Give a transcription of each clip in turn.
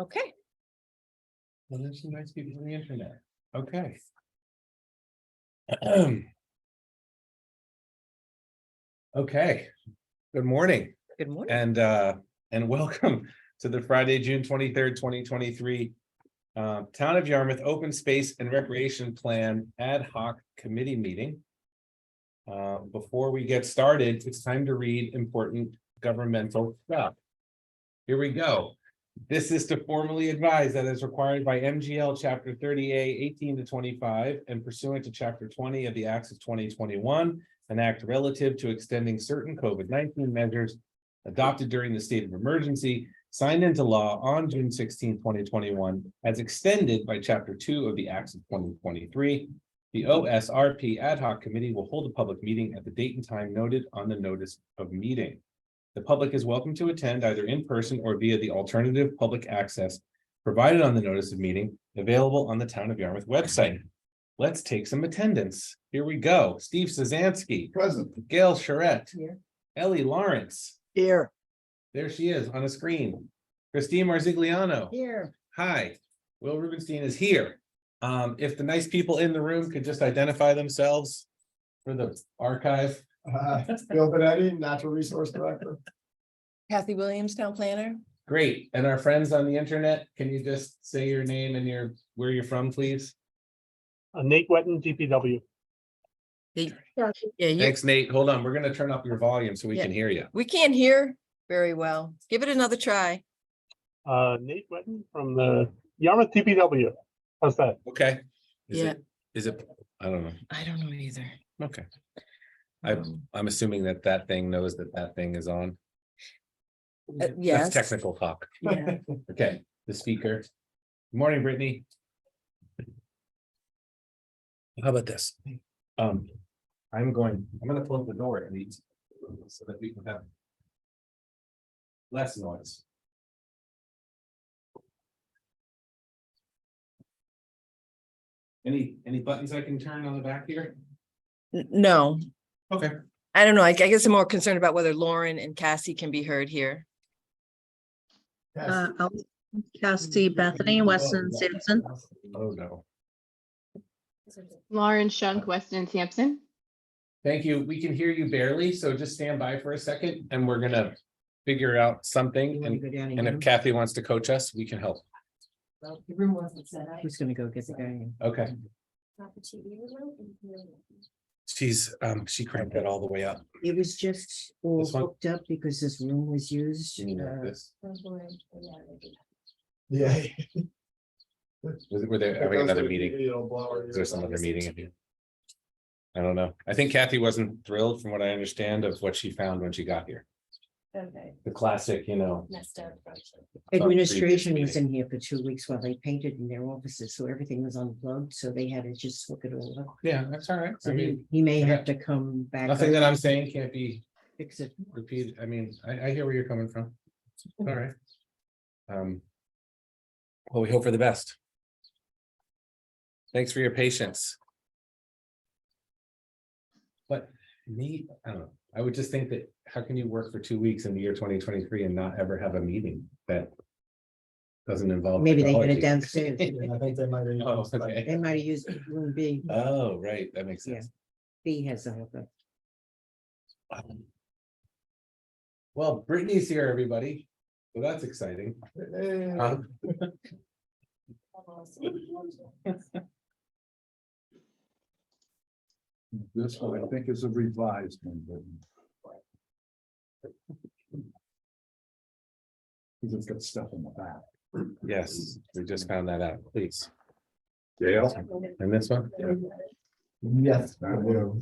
Okay, Well, there's some nice people on the internet. Okay. Okay, good morning good morning. and welcome to the Friday, June 23rd, 2023. Town of Yarmouth Open Space and Recreation Plan Ad Hoc Committee meeting. Before we get started, it's time to read important governmental stuff. Here we go. This is to formally advise that as required by MGL Chapter 30A 18-25 and pursuant to Chapter 20 of the Acts of 2021, an act relative to extending certain COVID-19 measures adopted during the state of emergency, signed into law on June 16, 2021, as extended by Chapter 2 of the Acts of 2023. The OSRP Ad Hoc Committee will hold a public meeting at the date and time noted on the notice of meeting. The public is welcome to attend either in person or via the alternative public access provided on the notice of meeting available on the Town of Yarmouth website. Let's take some attendance. Here we go. Steve Szanski. Present. Gail Charette. Here. Ellie Lawrence. Here. There she is on a screen. Christine Marzigliano. Here. Hi. Will Rubenstein is here. If the nice people in the room could just identify themselves for the archive. Bill Benetti, Natural Resource Director. Kathy Williams, Town Planner. Great. And our friends on the internet, can you just say your name and where you're from, please? Nate Wetton, DPW. Yeah, Thanks, Nate. Hold on. We're going to turn up your volume so we Yeah. can hear you. we can't hear very well. Give it another try. Nate Wetton from the Yarmouth DPW. How's that? Okay. Yeah. Is it? I don't know. I don't know either. Okay. Um, I'm assuming that thing knows that thing is on. yes. That's technical talk. Yeah. Okay, the speaker. Good morning, Brittany. How about this? I'm gonna close the door at least so that we can have less noise. Any buttons I can turn on the back here? No, Okay. I don't know. I guess I'm more concerned about whether Lauren and Cassie can be heard here. Cassie Bethany, Weston Sampson. Oh, no. Lauren Shunk, Weston Sampson. Thank you. We can hear you barely, so just stand by for a second and we're gonna figure out something. And if Kathy wants to coach us, we can help. Who's gonna go get the guy? Okay. She cranked it all the way up. It was just all This one? hooked up because this room was used. You mean like this? Yeah. Were they having another meeting? Is there some other meeting in here? I don't know. I think Kathy wasn't thrilled from what I understand of what she found when she got here. Okay, The classic, messed up. Administration was previous in here for 2 weeks while they painted in their offices, so everything was unplugged, so they had to just hook it all up. Yeah, that's all right. I So mean, he may have to come back. nothing up that I'm and saying can't be Fix it. repeated. I mean, I hear where you're coming from. All right. Well, we hope for the best. Thanks for your patience. But me, I don't know. I would just think that how can you work for 2 weeks in the year 2023 and not ever have a meeting that doesn't involve? Maybe they had technology? it downstairs. I think they might have. Oh, okay. They might have used room B. Oh, right. That makes Yeah. sense. B has a hookup. Well, Brittany's here, everybody. So that's exciting. This one, I think, is a revised one. Because it's got stuff in the back. Yes, we just found that out. Please. Dale? And this one? Yes. I do.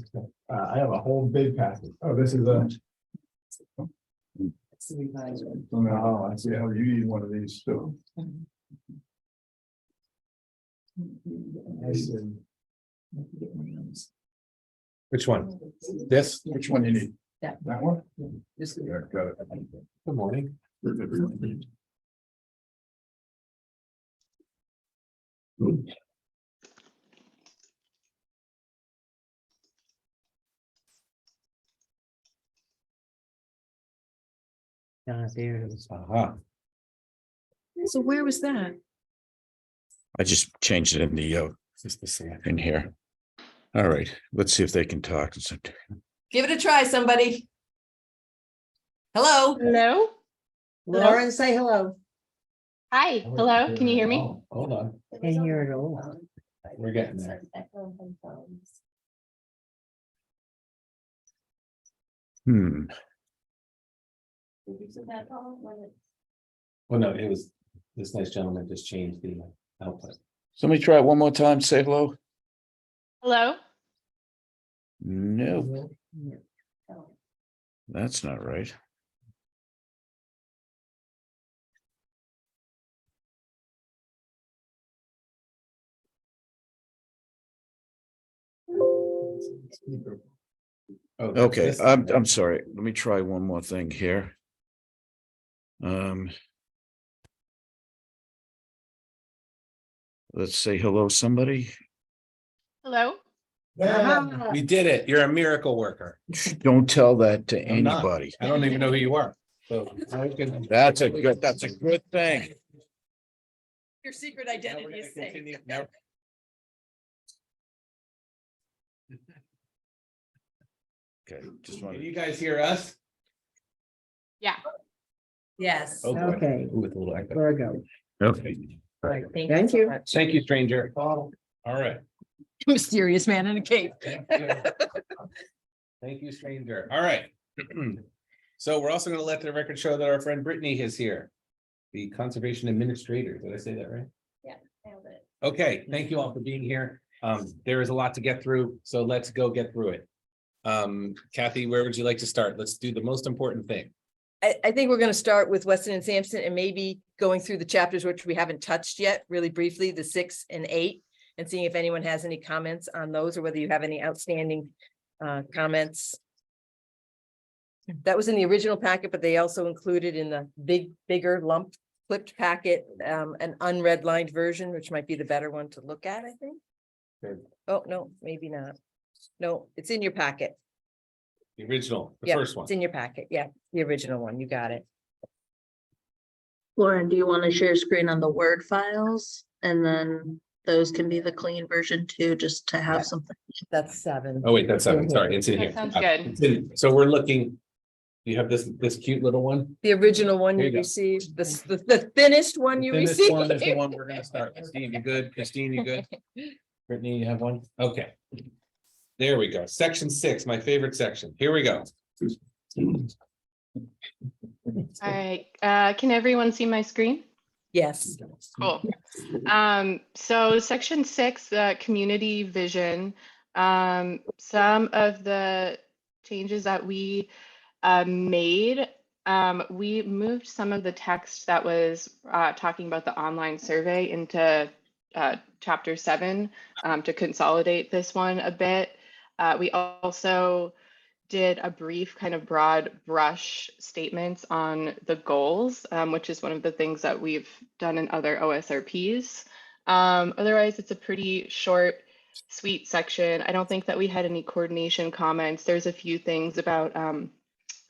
I have a whole big package. Oh, this is a. No, I see how you need one of these too. I see. Which one? This? Which one you need? That. That one? This. Yeah, got it. Good morning. There it is. Aha. So where was that? I just changed it in the, Just the same. in here. All right, let's see if they can talk. Give it a try, somebody. Hello? Hello? Lauren, say hello. Hi, hello, can you hear me? Oh, hold on, Can't hear it all. we're getting there. Hmm, Well, no, it was, this nice gentleman just changed the output. somebody try it one more time, say hello. Hello? No, that's not right. Oh, Okay, this- I'm sorry. Let me try one more thing here. Let's say hello, somebody. Hello? Ah, We did it. You're a miracle worker. Don't tell that to I'm not. anybody. I don't even know who you are. So. That's a good thing. Your secret Now we're identity gonna is safe. continue- now- Okay, just Can wanted. you guys hear us? Yeah. Yes. Oh, boy. Okay. Ooh, with a little echo. there we go. Okay, All right, Thank thank you. you so much. Thank you, stranger. All right. Mysterious man in a cape. Thank you. Thank you, stranger. All right. So we're also gonna let the record show that our friend Brittany is here. The conservation administrator. Did I say that right? Okay, thank you all for being here. There is a lot to get through, so let's go get through it. Kathy, where would you like to start? Let's do the most important thing. I think we're gonna start with Weston and Sampson and maybe going through the chapters which we haven't touched yet, really briefly, the 6 and 8. And seeing if anyone has any comments on those or whether you have any outstanding comments. That was in the original packet, but they also included in the bigger lump flipped packet, an unredlined version, which might be the better one to look at, I think. Good. Oh, no, maybe not. No, it's in your packet. The original, the Yeah, first one. it's in your packet. Yeah, the original one. You got it. Lauren, do you want to share screen on the Word files? And then those can be the clean version too, just to Yeah. have something. That's 7. Oh, wait, that's 7. Sorry, it's in That here. sounds good. It's in- So we're looking. You have this cute little one? The original one There you you go. received, the thinnest one you This received. one is the one we're gonna start. with. Steve, you good? Christine, you good? Brittany, you have one? Okay. There we go. Section 6, my favorite section. Here we go. All right, can everyone see my screen? Yes. Cool. So section 6, community vision. Some of the changes that we made, we moved some of the text that was talking about the online survey into chapter 7 to consolidate this one a bit. We also did a brief kind of broad brush statements on the goals, which is one of the things that we've done in other OSRPs. Otherwise, it's a pretty short, sweet section. I don't think that we had any coordination comments. There's a few things about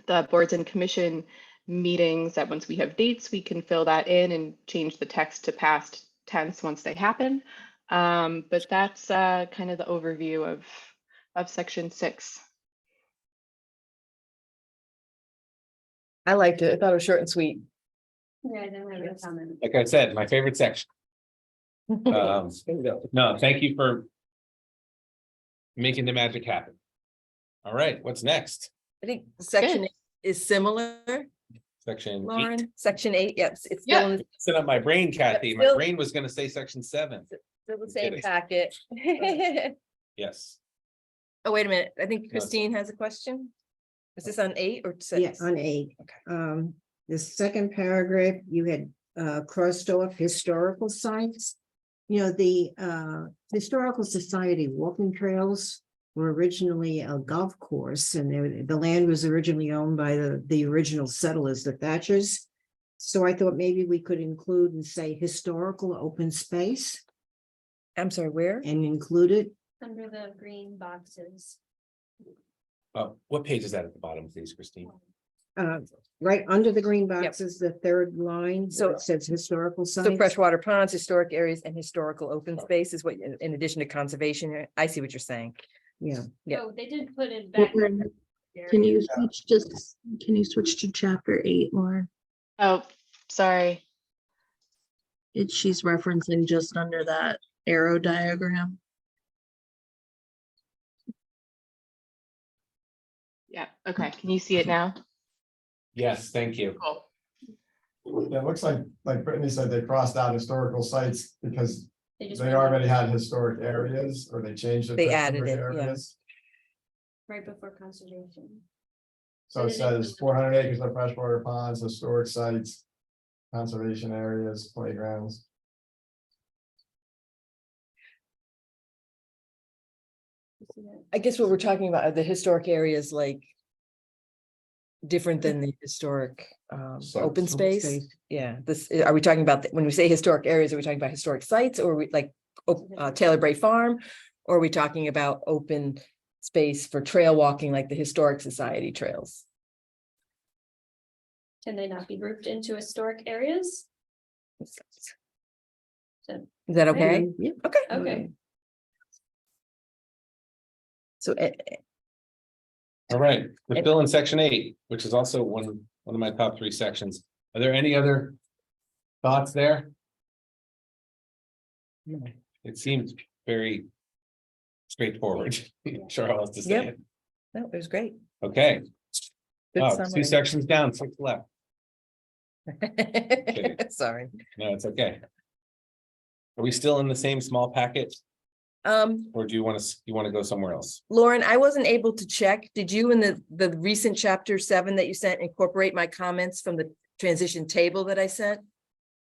the boards and commission meetings that once we have dates, we can fill that in and change the text to past tense once they happen. But that's kind of the overview of section 6. I liked it. I thought it was short and sweet. Yeah, I don't have a comment. Like I said, my favorite section. No, thank you for making the magic happen. All right, what's next? I think section 8 is similar, Section 8. Lauren. Section 8, yes, it's Yeah. still in Sit on my brain, Kathy. My Still- brain was gonna say section 7. still the same kidding. packet. Yes. Oh, wait a minute. I think it's- Christine has a question. Is this on 8 or 6? Yeah, on 8. The second paragraph, you had crossed off historical sites. You know, the Historical Society walking trails were originally a golf course, and the land was originally owned by the original settlers, the Thatchers. So I thought maybe we could include and say historical open space I'm sorry, where? and include it. Under the green boxes. What page is that at the bottom, please, Christine? right under the green boxes, the third line, so So- it says historical So sites. freshwater ponds, historic areas and historical open space is what, in addition to conservation, I see what you're saying. Yeah, Yeah. Oh, they did put it back. Can you switch to chapter 8, Lauren? Oh, sorry. She's referencing just under that arrow diagram. Yeah, okay. Can you see it now? Yes, thank you. Cool. Yeah, it looks like Brittany said, they crossed out historical sites because just they went already had historic areas, or they changed it. They to added historic it, yeah. areas. Right before conservation. So it says 400 acres of freshwater ponds, historic sites, conservation areas, playgrounds. I guess what we're talking about are the historic areas like different than the historic open space. space. Yeah, this, are we talking about, when we say historic areas, are we talking about historic sites or are we like Taylor Bray Farm? Or are we talking about open space for trail walking like the Historic Society trails? Can they not be grouped into historic areas? Is that okay? Yeah. Okay. Okay. So All right, we're And- still in section 8, which is also one of my top 3 sections. Are there any other thoughts there? It seems very straightforward. Charles to say Yep. it. no, it was great. Okay, Good oh, summary. 2 sections down, 6 left. Sorry. No, it's okay. Are we still in the same small packet, or do you want to go somewhere else? Lauren, I wasn't able to check. Did you in the recent chapter 7 that you sent incorporate my comments from the transition table that I sent?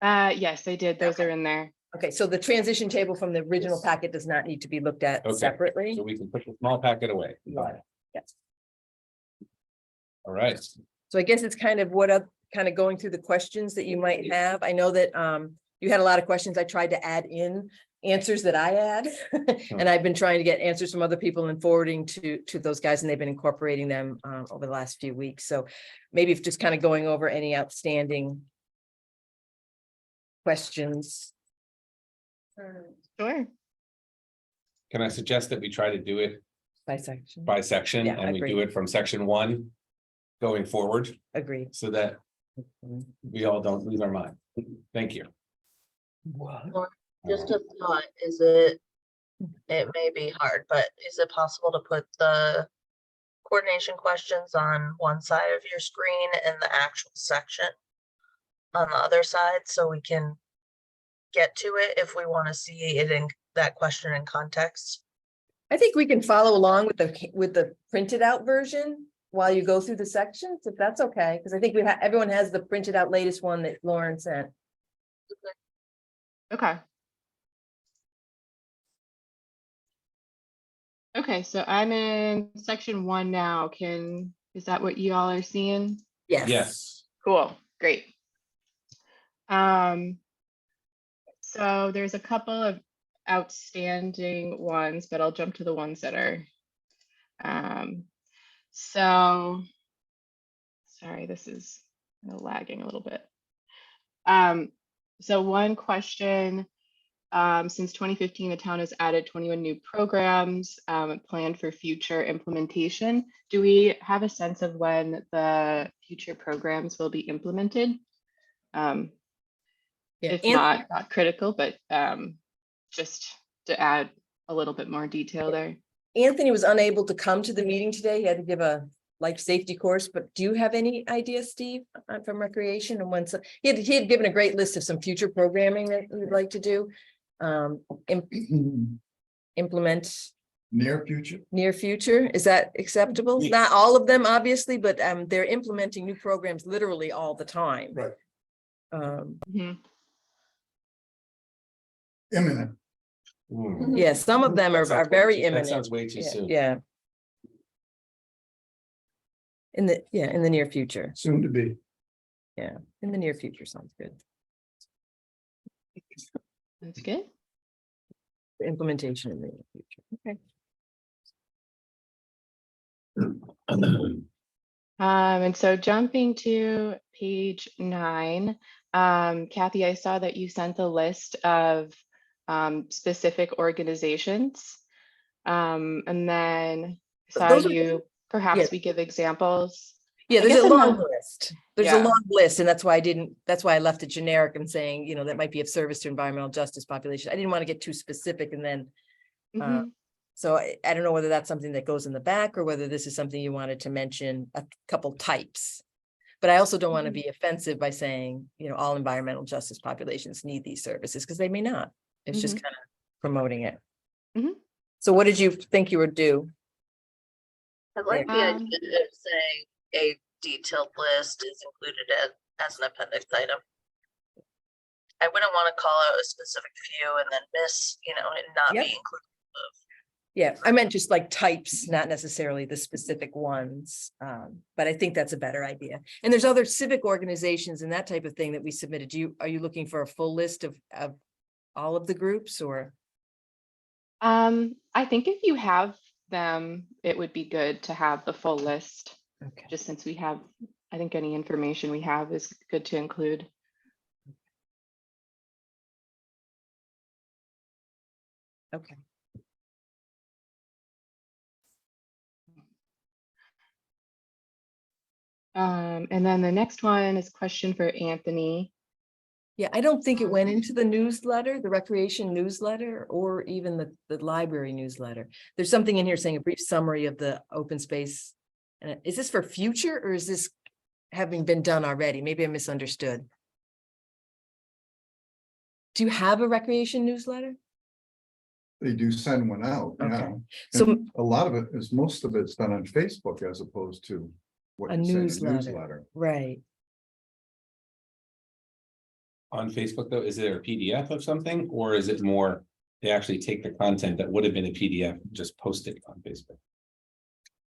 Yes, I did. Those Okay. are in there. Okay, so the transition table from the original packet does not need to be looked at Okay. separately. So we can put the small packet away. Right. Yes. All right, So I guess it's kind of kind of going through the questions that you might have. I know that you had a lot of questions. I tried to add in answers that I had. And I've been trying to get answers from other people and forwarding to those guys, and they've been incorporating them over the last few weeks. So maybe if just kind of going over any outstanding questions. Sure. can I suggest that we try to do it By section. by section, Yeah, I and we agree. do it from section 1 going forward, Agreed. so that we all don't lose our mind. Thank you. Just a thought, it may be hard, but is it possible to put the coordination questions on one side of your screen and the actual section on the other side, so we can get to it if we want to see it in that question in context? I think we can follow along with the printed out version while you go through the sections, if that's okay, because I think everyone has the printed out latest one that Lauren sent. Okay. Okay, so I'm in section 1 now. Is that what you all are seeing? Yes, Cool, great. So there's a couple of outstanding ones, but I'll jump to the ones that are. So, sorry, this is lagging a little bit. So one question, since 2015, the town has added 21 new programs planned for future implementation. Do we have a sense of when the future programs will be implemented? Yeah, If not critical, but just to add a little bit more detail there. Anthony was unable to come to the meeting today. He had to give a life safety course, but do you have any idea, Steve, from recreation and when he had given a great list of some future programming that we'd like to do. Implement Near future. near future. Is that acceptable? Not all of them, obviously, but they're implementing new programs literally all the time. Right. Mhm. Imminent. Yeah, some of them are very That imminent. sounds way too Yeah, soon. yeah. In the near future. Soon to be. In the near future sounds good. That's good. The implementation in the near future. Okay. And so jumping to page 9, Kathy, I saw that you sent a list of specific organizations. And then saw Those are- you, perhaps we give examples. Yeah, I there's guess a in the- long list. There's a Yeah. long list, and that's why I left it generic and saying, that might be of service to environmental justice population. I didn't want to get too specific and then, Mhm. so I don't know whether that's something that goes in the back or whether this is something you wanted to mention a couple types. But I also don't want to be offensive by saying, all environmental justice populations need these services, because they may not. It's just kind of promoting it. Mhm. So what did you think you would do? I like the Um, idea of saying a detailed list is included as an appendix item. I wouldn't want to call out a specific few and then miss, and not Yep. be included. Yeah, I meant just like types, not necessarily the specific ones. But I think that's a better idea. And there's other civic organizations and that type of thing that we submitted. Are you looking for a full list of all of the groups or? I think if you have them, it would be good to have the full list, Okay. just since we have, I think any information we have is good to include. Okay. And then the next one is a question for Anthony. Yeah, I don't think it went into the newsletter, the recreation newsletter, or even the library newsletter. There's something in here saying a brief summary of the open space. Is this for future or is this having been done already? Maybe I misunderstood. Do you have a recreation newsletter? They do send one out, Okay. yeah. So And a lot of it is, most of it's done on Facebook as opposed to what A you say in a newsletter. newsletter. right. On Facebook though, is there a PDF of something or is it more? They actually take the content that would have been a PDF, and just post it on Facebook?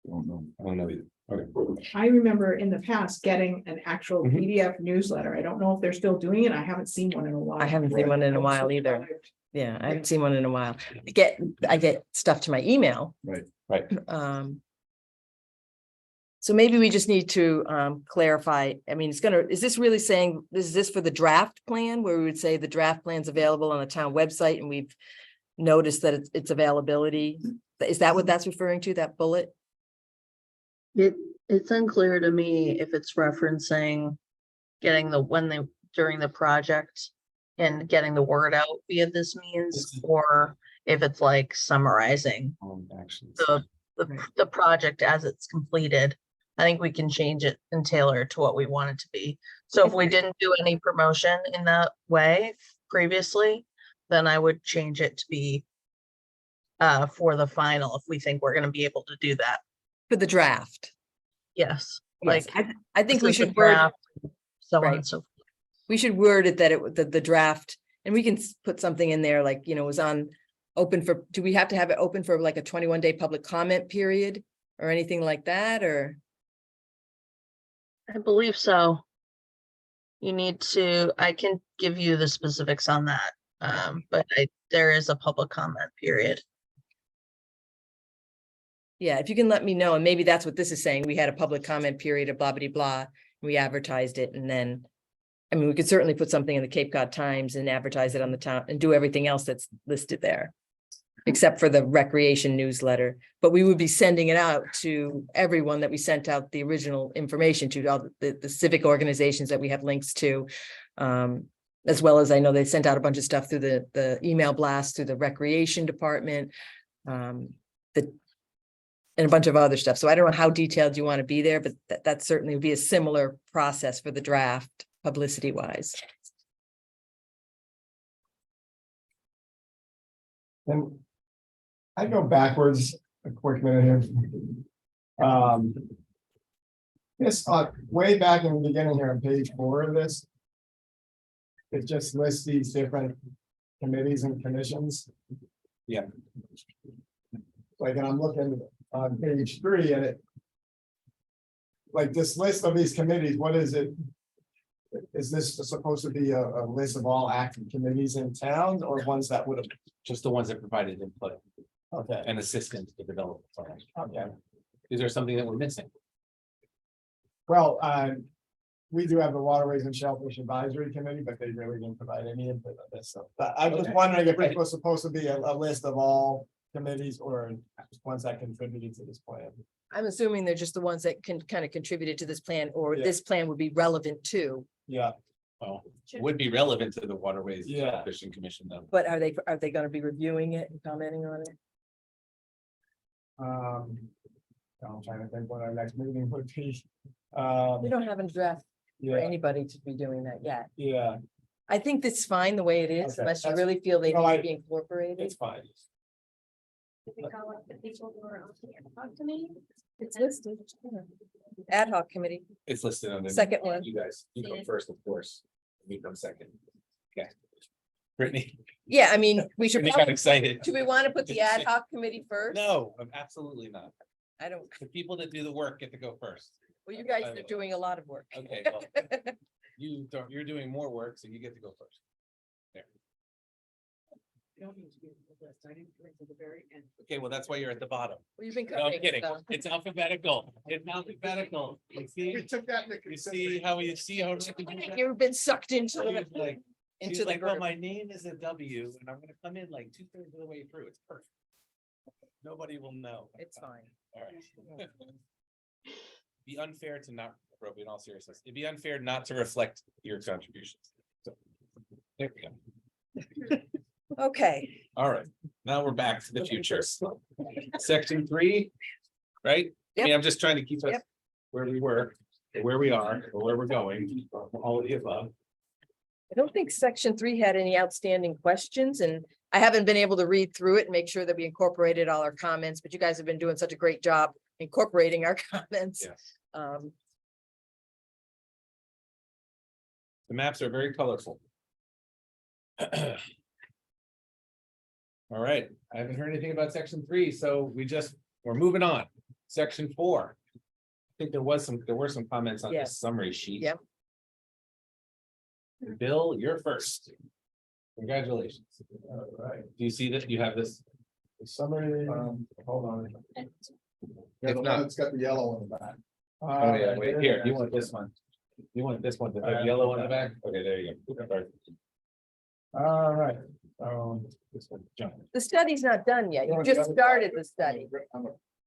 Don't know. I don't know either. Okay. I remember in the past getting an actual Mhm. PDF newsletter. I don't know if they're still doing it. I haven't seen one in a while. I haven't seen one in a while either. Yeah, I haven't seen one in a while. I get stuff to my email. Right. So maybe we just need to clarify. I mean, is this really saying, is this for the draft plan where we would say the draft plan's available on the town website and we've noticed that its availability? Is that what that's referring to, that bullet? It's unclear to me if it's referencing getting during the project and getting the word out via this means, or if it's like summarizing Actions. the project as it's completed. I think we can change it and tailor it to what we want it to be. So if we didn't do any promotion in that way previously, then I would change it to be for the final, if we think we're gonna be able to do that. For the draft? Yes, Yes, like. I think we this is the should word, draft, So on Right. and so forth. we should word it that the draft, and we can put something in there like, was on open for, do we have to have it open for like a 21-day public comment period or anything like that, or? I believe so. I can give you the specifics on that. But there is a public comment period. Yeah, if you can let me know, and maybe that's what this is saying. We had a public comment period of blah, blah, blah. We advertised it and then, I mean, we could certainly put something in the Cape Cod Times and advertise it on the town and do everything else that's listed there. Except for the recreation newsletter, but we would be sending it out to everyone that we sent out the original information to, all the civic organizations that we have links to. As well as I know they sent out a bunch of stuff through the email blast through the recreation department. And a bunch of other stuff. So I don't know how detailed you want to be there, but that certainly would be a similar process for the draft, publicity wise. And I go backwards a quick minute here. This, way back in the beginning here on page 4 of this. It just lists these different committees and commissions. Yeah. Like, and I'm looking on page 3 and it. Like this list of these committees, what is it? Is this supposed to be a list of all active committees in town or ones that would have? Just the ones that provided input Okay, and assistance to develop the plan. okay. Is there something that we're missing? Well, we do have the Waterways and Shellfish Advisory Committee, but they really didn't provide any input on this stuff. But I'm just Okay. wondering if Right. it was supposed to be a list of all committees or ones that contributed to this plan. I'm assuming they're just the ones that can kind of contributed to this plan, or Yeah. this plan would be relevant to. Yeah, Well, would be relevant to the Waterways. Yeah. Fishing Commission though. But are they gonna be reviewing it and commenting on it? I'm trying to think what our next meeting would be. We don't have a draft for Yeah, anybody to be doing that yet. yeah, I think that's fine the way it is, Okay, unless you that's- really feel they no, need I- to be incorporated. it's fine. Did we call up the people who are on the ad hoc committee? It's listed. Ad hoc committee, It's listed on the. second one. You guys, you come first, of course. We come second. Okay. Brittany, Yeah, I mean, we should Brittany got probably, excited. do we want to put the ad hoc committee first? No, absolutely not. I don't, The people that do the work get to go first. well, you guys are doing a lot of work. Okay, well, you don't, you're doing more work, so you get to go first. Okay, well, that's why you're at the bottom. Well, you've been No, I'm covering it, kidding. so. It's alphabetical. It's alphabetical. You see, took that into you see how you see how. You've been sucked into She was the, like, she into was the like, well, group. my name is a W and I'm gonna come in like 2/3 of the way through. It's perfect. Nobody will know. It's fine. All right. Be unfair to not, Roby, in all seriousness, it'd be unfair not to reflect your contributions. So, there we go. Okay, All right, now we're back to the future. Section 3, right? I mean, I'm just trying to keep us Yep. where we were, or where we are, or where we're going, all of the above. I don't think section 3 had any outstanding questions, and I haven't been able to read through it and make sure that we incorporated all our comments, but you guys have been doing such a great job incorporating our comments. Yes. Um, The maps are very colorful. All right, I haven't heard anything about section 3, so we're moving on. Section 4. I think there were some comments on Yes. this summary sheet. Yep. Bill, you're first. Congratulations. All right, Do you see that? You have this? the summary, hold on. Yeah, If the not- one that's got the yellow in the back. Oh, yeah, wait, here, you want this one? You want this one, the yellow on the back? Okay, there you go. Sorry. All right, This one, John. The study's not done yet. You No, just the other- started the study.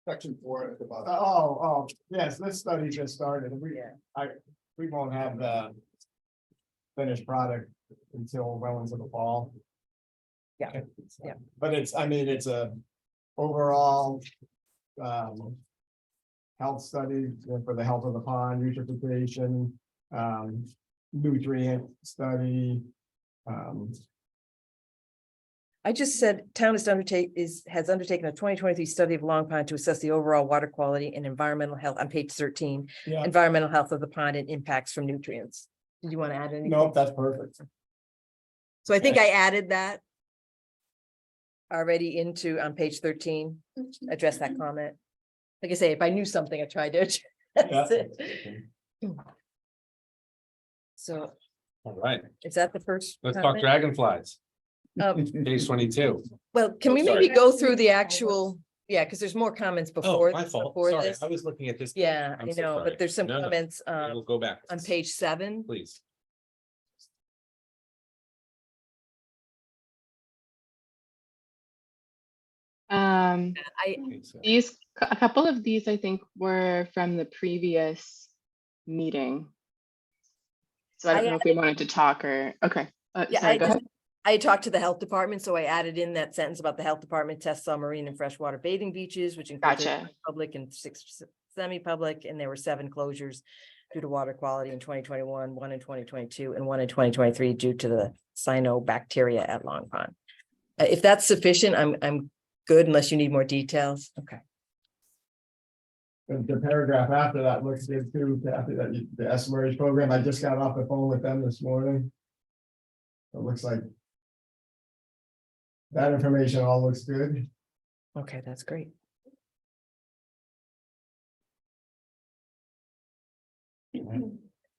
Section 4 at the bottom. yes, this study just started. Yeah. We won't have the finished product until well into the fall. Yeah, yeah. But it's a overall health study for the health of the pond, eutrophication, nutrient study. I just said town has undertaken a 2023 study of Long Pond to assess the overall water quality and environmental health on page 13, Yeah, environmental health of the pond and impacts from nutrients. Did you want to add anything? nope, that's perfect. So I think I added that already into on page 13, address that comment. Like I say, if I knew something, I tried to address it. So All right, is that the first? let's talk comment? dragonflies, Um, page 22. Well, can Oh, we sorry. maybe go through the actual, yeah, because there's more comments Oh, before, my fault, before sorry, this. I was looking at this. Yeah, I'm I so know, sorry. but there's some No, no. comments We'll go back. on page 7. Please. Um, I, a couple of these, I think, were from the previous meeting. So I don't I know if we wanted to talk or, okay, yeah, sorry, go ahead. I talked to the health department, so I added in that sentence about the health department tests on marine and freshwater bathing beaches, which included Gotcha. public and 6 semi-public, and there were 7 closures due to water quality in 2021, 1 in 2022, and 1 in 2023 due to the cyanobacteria at Long Pond. If that's sufficient, I'm good unless you need more details. Okay. The paragraph after that looks good too, after that, the SMERS program, I just got off the phone with them this morning. It looks like that information all looks good. Okay, that's great.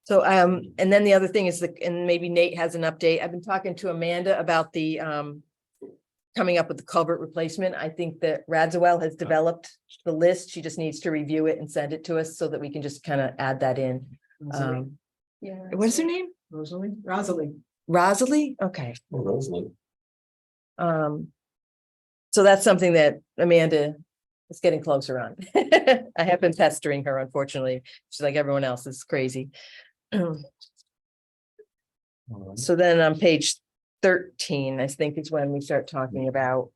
So, and then the other thing is and maybe Nate has an update. I've been talking to Amanda about the coming up with the culvert replacement. I think that Radzawell has developed the list. She just needs to review it and send it to us so that we can just kind of add that in. Yeah. What's her name? Rosalie. Rosalie. Rosalie? Okay. Oh, Rosalie. So that's something that Amanda is getting closer on. I have been pestering her, unfortunately. She's like everyone else, is crazy. So then on page 13, I think is when we start talking about,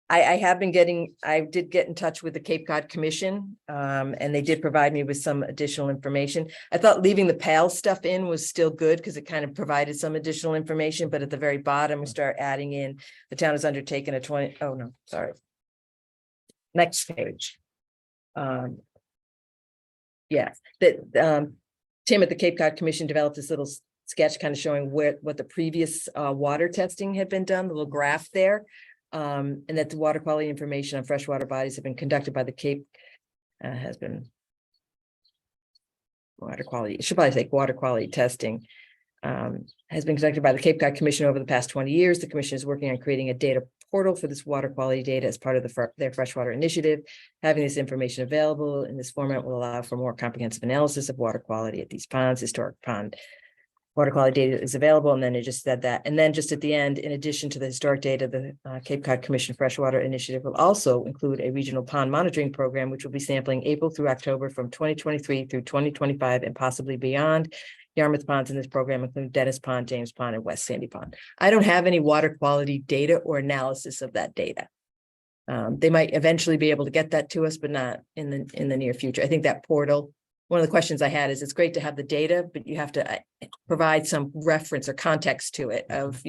I did get in touch with the Cape Cod Commission, and they did provide me with some additional information. I thought leaving the PAL stuff in was still good because it kind of provided some additional information, but at the very bottom, we start adding in, the town has undertaken next page. Yeah, that, Tim at the Cape Cod Commission developed this little sketch kind of showing what the previous water testing had been done, the little graph there. And that the water quality information on freshwater bodies have been conducted by the Cape has been water quality, it should probably say water quality testing has been conducted by the Cape Cod Commission over the past 20 years. The commission is working on creating a data portal for this water quality data as part of their freshwater initiative. Having this information available in this format will allow for more comprehensive analysis of water quality at these ponds. Historic pond water quality data is available, and then it just said that. And then just at the end, in addition to the historic data, the Cape Cod Commission Freshwater Initiative will also include a regional pond monitoring program, which will be sampling April through October from 2023 through 2025 and possibly beyond. Yarmouth ponds in this program include Dennis Pond, James Pond, and West Sandy Pond. I don't have any water quality data or analysis of that data. They might eventually be able to get that to us, but not in the near future. I think that portal, one of the questions I had is it's great to have the data, but you have to provide some reference or context to it of,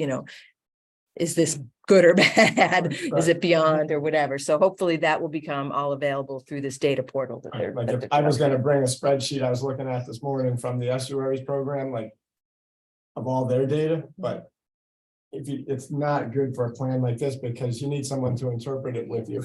is this good or bad? Is it beyond or whatever? So hopefully that will become all available through this data portal. That they're- Like that if they're I was gonna developing. bring a spreadsheet I was looking at this morning from the estuaries program, like. Of all their data, but. It's not good for a plan like this because you need someone to interpret it with you.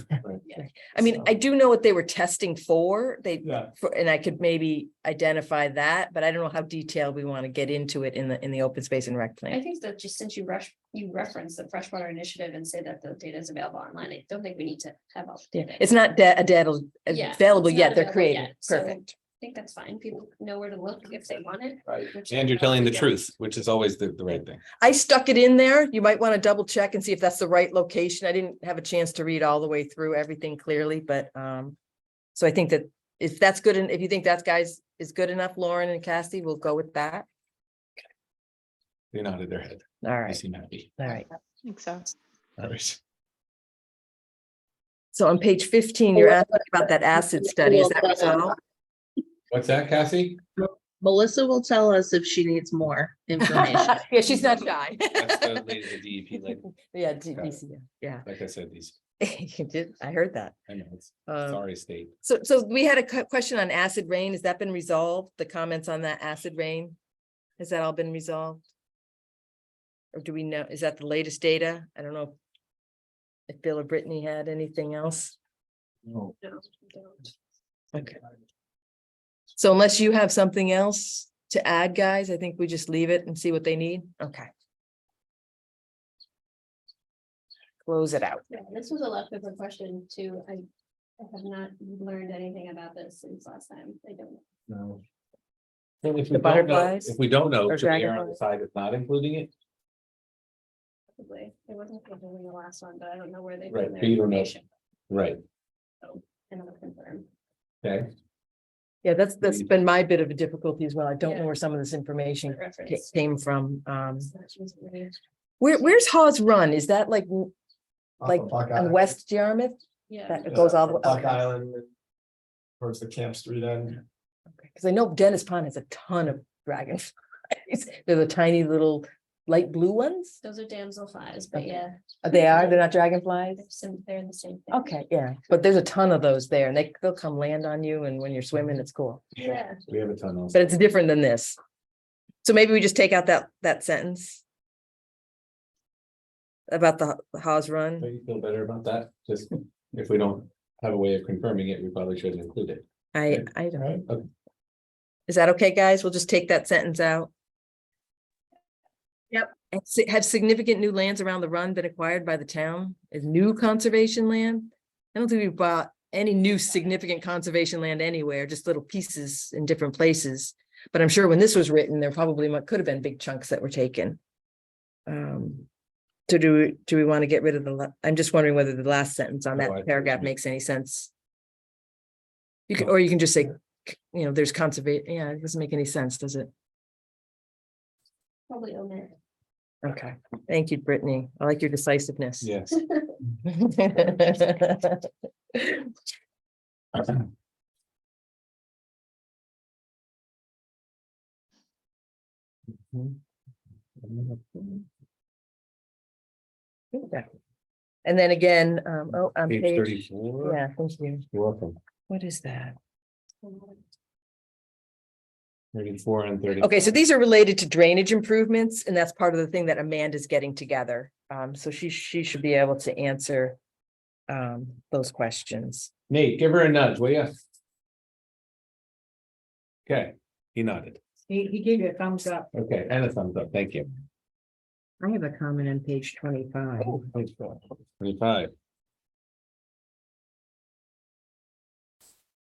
I mean, So- I do know what they were testing for. Yeah, And I could maybe identify that, but I don't know how detailed we want to get into it in the open space and rec I plan. think that just since you reference the freshwater initiative and say that the data is available online, I don't think we need to have all. the Yeah, data. it's not data Yeah, available it's yet. not They're available creating. yet, so Perfect. I think that's fine. People know where to look if they want it. right. which And you're they telling the probably don't. truth, which is always the right thing. I stuck it in there. You might want to double check and see if that's the right location. I didn't have a chance to read all the way through everything clearly, but so I think that if that's good, and if you think that's guys is good enough, Lauren and Cassie, we'll go with that. They nodded their head. All They right, seem happy. all right. I think so. All right. So on page 15, you're asking about that acid study. Is that resolved? What's that, Cassie? Melissa will tell us if she needs more information. Yeah, she's not shy. That's the lady, the DEP, like, Yeah, DCF, yeah. like I said, these, You did, I heard that. I know, it's Um, sorry state. So we had a question on acid rain. Has that been resolved? The comments on that acid rain? Has that all been resolved? Or do we know, is that the latest data? I don't know. If Bill or Brittany had anything else. No. No, we don't. Okay. So unless you have something else to add, guys, I think we just leave it and see what they need. Okay. Close it out. Yeah, this was a leftover question too. I have not learned anything about this since last time. I don't. No. Well, if The we don't know, butterflies? if we don't know, Or should we err on the dragonflies? side of not including it? Probably. It wasn't in the last one, but I don't know where they Right, put their so you don't know. information. Right, And I'll confirm. okay. Yeah, that's been my bit of a difficulty as well. I don't know where some of this The information reference. came from. That's recently. Where's Hawes Run? Is that like Off of Like Buck on Island. West Yarmouth? Yeah. That it goes all the way. Buck Island. Towards the Camp Street end. Because I know Dennis Pond has a ton of dragonflies. They're the tiny little light blue ones. Those are damselflies, but Okay. yeah. They're not dragonflies? They're in the same thing. Okay, yeah, but there's a ton of those there and they'll come land on you and when you're swimming, it's cool. Yeah. We have a ton of. But it's different than this. So maybe we just take out that sentence. About the Hawes Run. Do you feel better about that? Just if we don't have a way of confirming it, we probably shouldn't include it. I don't. Okay. Is that okay, guys? We'll just take that sentence out. Yep. Have significant new lands around the run been acquired by the town as new conservation land? I don't think we bought any new significant conservation land anywhere, just little pieces in different places. But I'm sure when this was written, there probably could have been big chunks that were taken. So do we want to get rid of I'm just wondering whether the last sentence on No, I that think paragraph we- makes any sense. You can, or you can just say, there's conservation, yeah, it doesn't make any sense, does it? Probably omit. Okay, thank you, Brittany. I like your decisiveness. Yes. And then again, on Page page, 34. yeah, thank you. You're welcome. What is that? 34 and 30. Okay, so these are related to drainage improvements, and that's part of the thing that Amanda's getting together. So she should be able to answer those questions. Nate, give her a nudge, will you? Okay, he nodded. He gave you a thumbs up. Okay, and a thumbs up. Thank you. I have a comment on page 25. 25.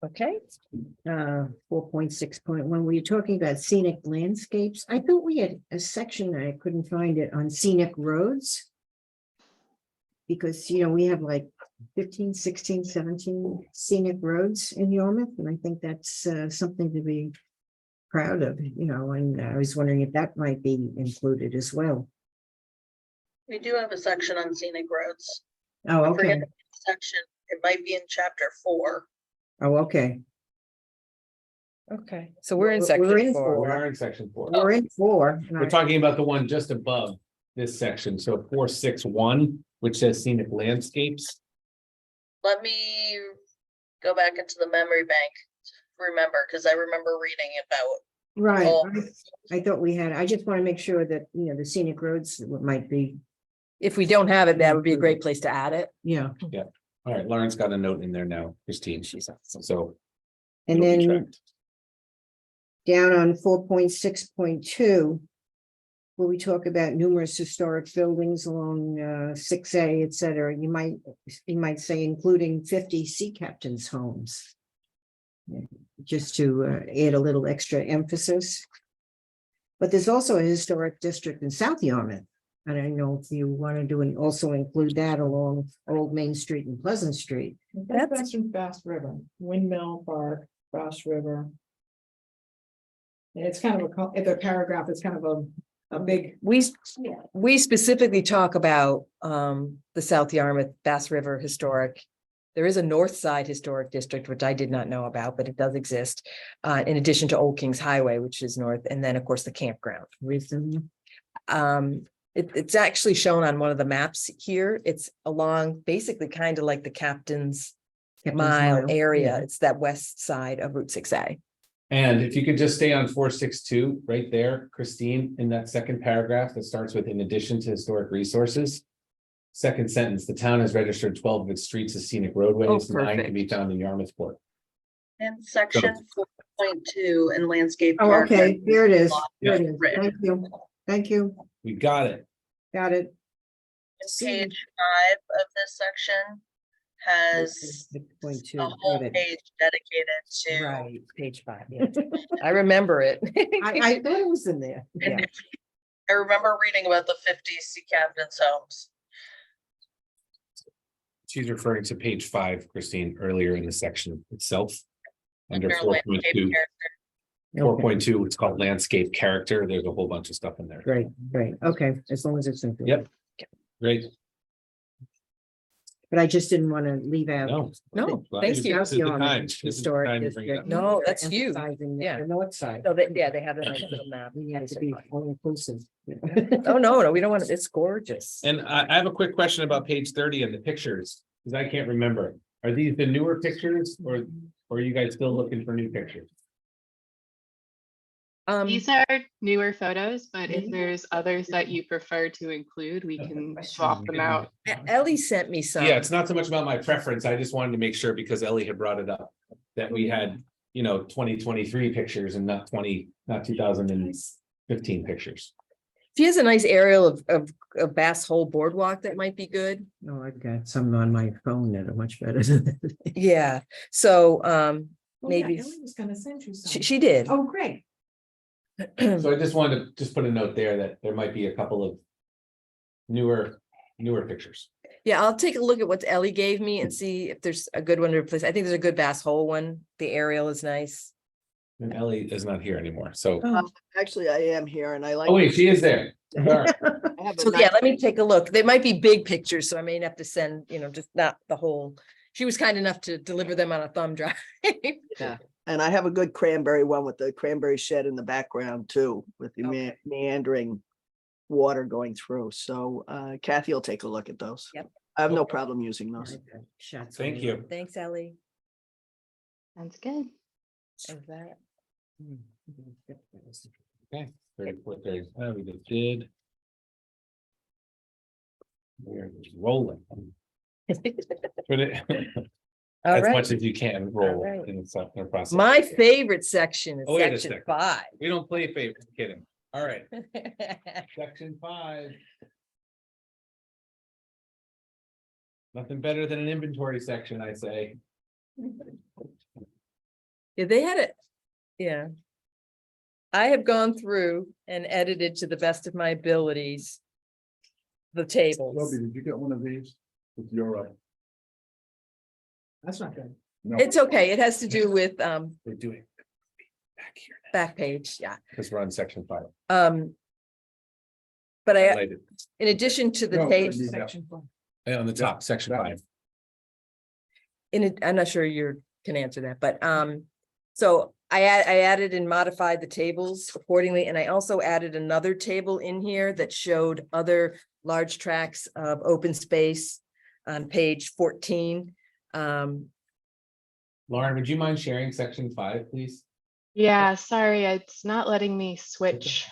Okay, 4.6.1, were you talking about scenic landscapes? I thought we had a section, I couldn't find it, on scenic roads. Because, we have like 15, 16, 17 scenic roads in Yarmouth, and I think that's something to be proud of, and I was wondering if that might be included as well. We do have a section on scenic roads. Oh, I forget okay. the section, it might be in chapter 4. Oh, okay. okay, so we're in We're section in 4. We are in section 4. We're in 4. and We're I- talking about the one just above this section, so 461, which says scenic landscapes. Let me go back into the memory bank, to remember, because I remember reading about. Right, Oh. I thought we had, I just want to make sure that, the scenic roads might be, If we don't have it, that would be a great place to add it. yeah. All right, Lauren's got a note in there now, Christine. She's awesome. So. And it'll be then tracked. down on 4.6.2, where we talk about numerous historic buildings along 6A, et cetera, you might say including 50 sea captains' homes. Yeah, just to add a little extra emphasis. But there's also a historic district in South Yarmouth. And I don't know if you want to do and also include that along Old Main Street and Pleasant Street. That's from Bass River, Windmill Park, Bass River. And it's kind of the paragraph is kind of a big, We specifically talk about the South Yarmouth Bass River Historic. There is a North Side Historic District, which I did not know about, but it does exist. In addition to Old Kings Highway, which is north, and then of course the campground. It's actually shown on one of the maps here. It's along basically kind of like the Captain's Mile area. It's that west side of Route 6A. And if you could just stay on 462 right there, Christine, in that second paragraph that starts with in addition to historic resources. Second sentence, the town has registered 12 of its streets as scenic roadways, 9 can perfect. be found in Yarmouthport. And section 4.2 in landscape. Oh, character. okay, here it is. Yeah. Here it is. Thank you. Thank you. We got it. Got it. Page 5 of this section has 6.2, a got whole it. page dedicated to. Right, page 5, yeah. I remember it. I thought it was in there. Yeah. And I remember reading about the 50 sea captains' homes. She's referring to page 5, Christine, earlier in the section itself. Under Under landscape 4.2, character. 4.2, it's called landscape character. There's a whole bunch of stuff in there. Great, great. Okay, as long as it's in. Yep. Great. But I just didn't want to leave out. No. No, Glad thank this you. is the time. This is the Historic time to bring it district. up. No, that's huge. Emphasizing Yeah. The north side. So that, yeah, they have a nice little map. We have to be all inclusive. Oh, no, we don't want it. It's gorgeous. And I have a quick question about page 30 and the pictures, because I can't remember. Are these the newer pictures or are you guys still looking for new pictures? These are newer photos, but if there's others that you prefer to include, we can swap them out. Ellie sent me some. Yeah, it's not so much about my preference. I just wanted to make sure because Ellie had brought it up. That we had, 2023 pictures and not 2015 pictures. She has a nice aerial of Bass Hole Boardwalk that might be good. No, I've got some on my phone that are much better than that. Yeah, so, Oh, yeah, maybe, Ellie was gonna send you some. she did. Oh, great. So I just wanted to just put a note there that there might be a couple of newer pictures. Yeah, I'll take a look at what Ellie gave me and see if there's a good one to replace. I think there's a good Bass Hole one. The aerial is nice. And Ellie is not here anymore, so, Oh, Actually, I am here and I like. oh wait, she is there. Sorry. I have a So nice- yeah, let me take a look. They might be big pictures, so I may have to send, just not the whole. She was kind enough to deliver them on a thumb drive. Yeah, and I have a good cranberry one with the cranberry shed in the background too, with the Okay. meandering water going through. So Kathy will take a look at those. Yep. I have no problem using those. shots Thank on you. Thanks, Ellie. Sounds good. Thanks, that. Okay, 34, 30. We just did. We're just rolling. Put it All as right. much as you can roll right. in the process. My favorite section is Oh, wait a section second. 5. We don't play favorites, kidding. All right, section 5. Nothing better than an inventory section, I say. Yeah, they had it. Yeah. I have gone through and edited to the best of my abilities. The tables. Robbie, did you get one of these? With your, That's not good. no. It's okay. It has to do with We're doing back here back page, yeah. because we're on section 5. But I, Related. in addition to the No, page, we need that. Section 4. On the top, section that 5. in it, I'm not sure you can answer that, but so I added and modified the tables accordingly, and I also added another table in here that showed other large tracts of open space on page 14. Lauren, would you mind sharing section 5, please? Yeah, sorry, it's not letting me switch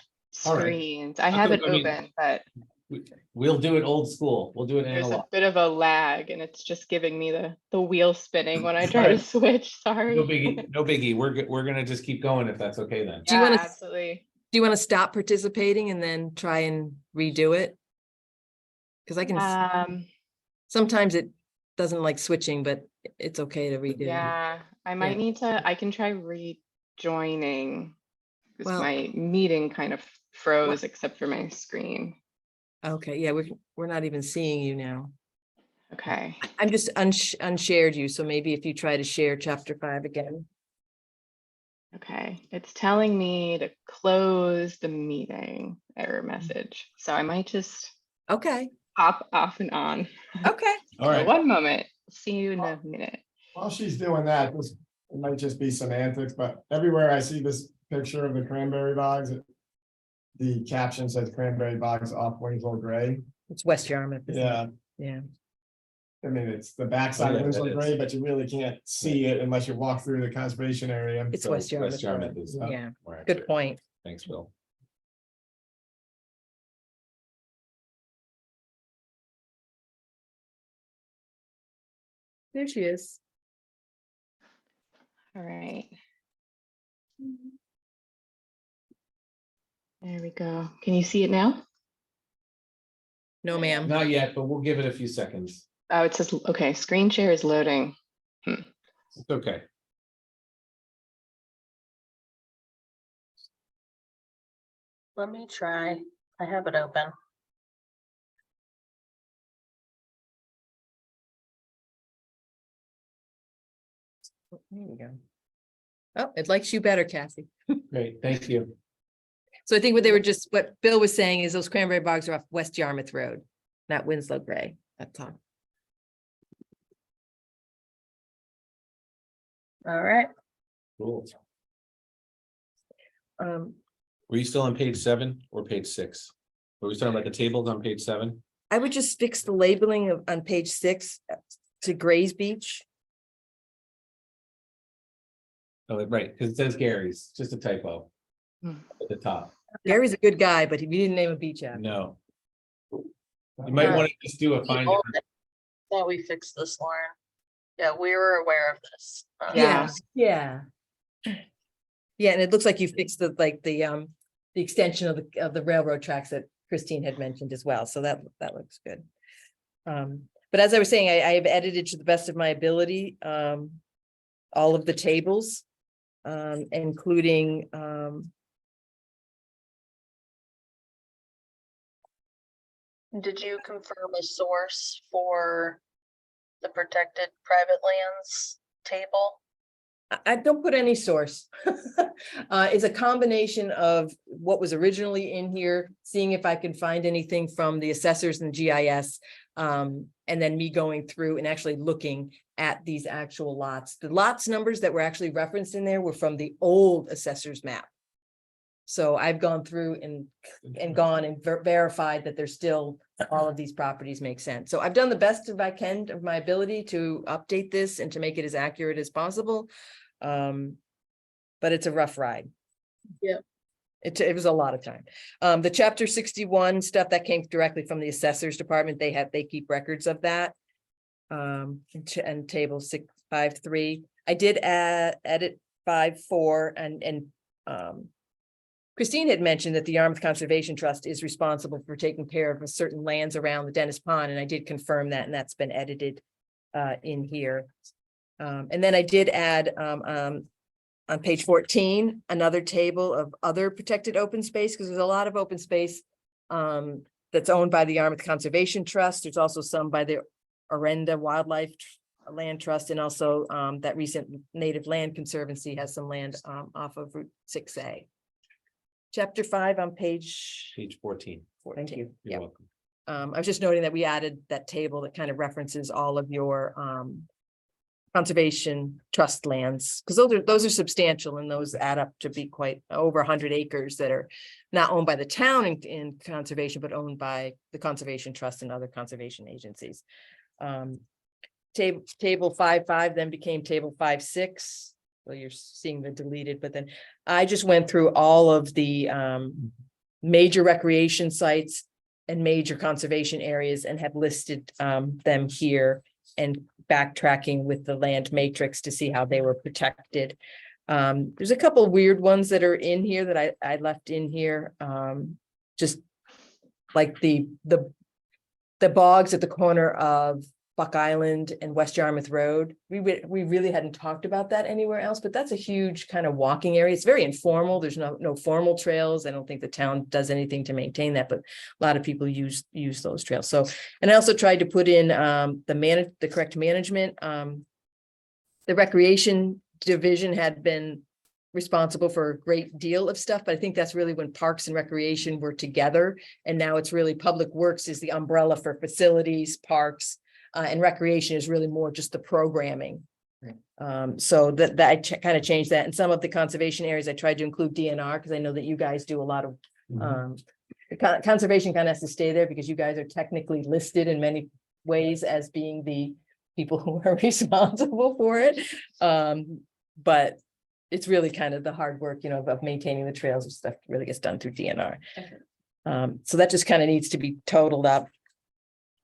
All right. screens. I have it I mean, open, but We'll do it old school. We'll do it there's a analog. bit of a lag and it's just giving me the wheel spinning when I try to switch. Sorry. No biggie, no biggie. We're gonna just keep going if that's okay then. Do you Yeah, wanna- absolutely. Do you want to stop participating and then try and redo it? Because I can, sometimes it doesn't like switching, but it's okay to redo. Yeah, I might need to, I can try rejoining. Because Well- my meeting kind of froze except for my screen. Okay, yeah, we're not even seeing you now. Okay. I'm just unshared you, so maybe if you try to share chapter 5 again. Okay, it's telling me to close the meeting error message. So I might just Okay, pop off and on. okay. All So right. one moment. See you in a minute. While she's doing that, it might just be semantics, but everywhere I see this picture of the cranberry bogs, the caption says cranberry bogs off Winslow Gray. It's West Yarmouth. isn't it? Yeah, Yeah, I mean, it's the backside Oh, of yeah, Winslow that is. Gray, but you really can't see it unless you walk through the conservation area. it's So West Yarmouth. West Yarmouth is. Yeah, more good accurate. point. Thanks, Bill. There she is. All right. There we go. Can you see it now? No, ma'am. Not yet, but we'll give it a few seconds. Oh, it says, okay, screen share is loading. It's okay. Let me try. I have it open. There you go. Oh, it likes you better, Kathy. Great, thank you. So I think what Bill was saying is those cranberry bogs are off West Yarmouth Road, not Winslow Gray. That's all. All right. Cool. Um, Were you still on page 7 or page 6? Were we talking about the tables on page 7? I would just fix the labeling on page 6 to Gray's Beach. Oh, right, because it says Gary's, just a typo. Hmm. At the top, Gary's a good guy, but we didn't name a beach after. no. You might want to just do a find. Oh, thought we fixed this, Lauren. Yeah, we were aware of this. Yeah. Yeah. Yeah, and it looks like you fixed the extension of the railroad tracks at Christine had mentioned as well, so that looks good. But as I was saying, I have edited to the best of my ability, all of the tables, including, Did you confirm a source for the protected private lands table? I don't put any source. It's a combination of what was originally in here, seeing if I can find anything from the assessors and GIS. And then me going through and actually looking at these actual lots. The lots numbers that were actually referenced in there were from the old assessor's map. So I've gone through and gone and verified that there's still, all of these properties make sense. So I've done the best of I can of my ability to update this and to make it as accurate as possible. But it's a rough ride. Yep. It was a lot of time. The chapter 61 stuff that came directly from the assessors department, they keep records of that. And table 653. I did edit 5.4 and Christine had mentioned that the Yarmouth Conservation Trust is responsible for taking care of certain lands around the Dennis Pond, and I did confirm that, and that's been edited in here. And then I did add on page 14, another table of other protected open space, because there's a lot of open space that's owned by the Yarmouth Conservation Trust. There's also some by the Orenda Wildlife Land Trust, and also that recent Native Land Conservancy has some land off of Route 6A. Chapter 5 on page 14. 14. You're Yep. welcome. I was just noting that we added that table that kind of references all of your conservation trust lands, because those are substantial, and those add up to be quite over 100 acres that are not owned by the town in conservation, but owned by the Conservation Trust and other conservation agencies. Table 5.5 then became table 5.6. Well, you're seeing the deleted, but then I just went through all of the major recreation sites and major conservation areas and have listed them here, and backtracking with the land matrix to see how they were protected. There's a couple of weird ones that are in here that I left in here. Just like the bogs at the corner of Buck Island and West Yarmouth Road. We really hadn't talked about that anywhere else, but that's a huge kind of walking area. It's very informal. There's no formal trails. I don't think the town does anything to maintain that, but a lot of people use those trails. So, and I also tried to put in the correct management. The recreation division had been responsible for a great deal of stuff, but I think that's really when Parks and Recreation were together. And now it's really Public Works is the umbrella for facilities, parks, and recreation is really more just the programming. So that I kind of changed that. And some of the conservation areas, I tried to include DNR because I know that you guys do a lot of conservation kind of has to stay there because you guys are technically listed in many ways as being the people who are responsible for it. But it's really kind of the hard work, of maintaining the trails and stuff really gets done through DNR. So that just kind of needs to be totaled up.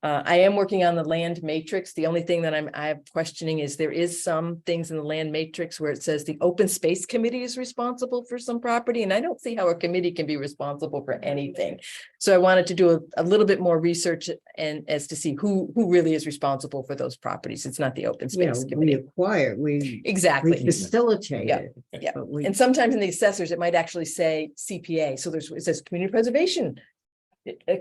I am working on the land matrix. The only thing that I'm questioning is there is some things in the land matrix where it says the open space committee is responsible for some property, and I don't see how a committee can be responsible for anything. So I wanted to do a little bit more research and as to see who really is responsible for those properties. It's not the open space We committee. acquire, we Exactly. facilitate Yeah, it. yeah. but we- And sometimes in the assessors, it might actually say CPA. So it says community preservation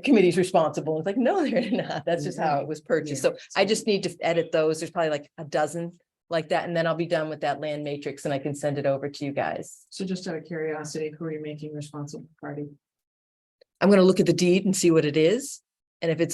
committee's responsible. It's like, no, they're not. That's just how it was purchased. So I just need to edit those. There's probably like a dozen like that. And then I'll be done with that land matrix and I can send it over to you guys. So just out of curiosity, who are you making responsible party? I'm going to look at the deed and see what it is. And if it's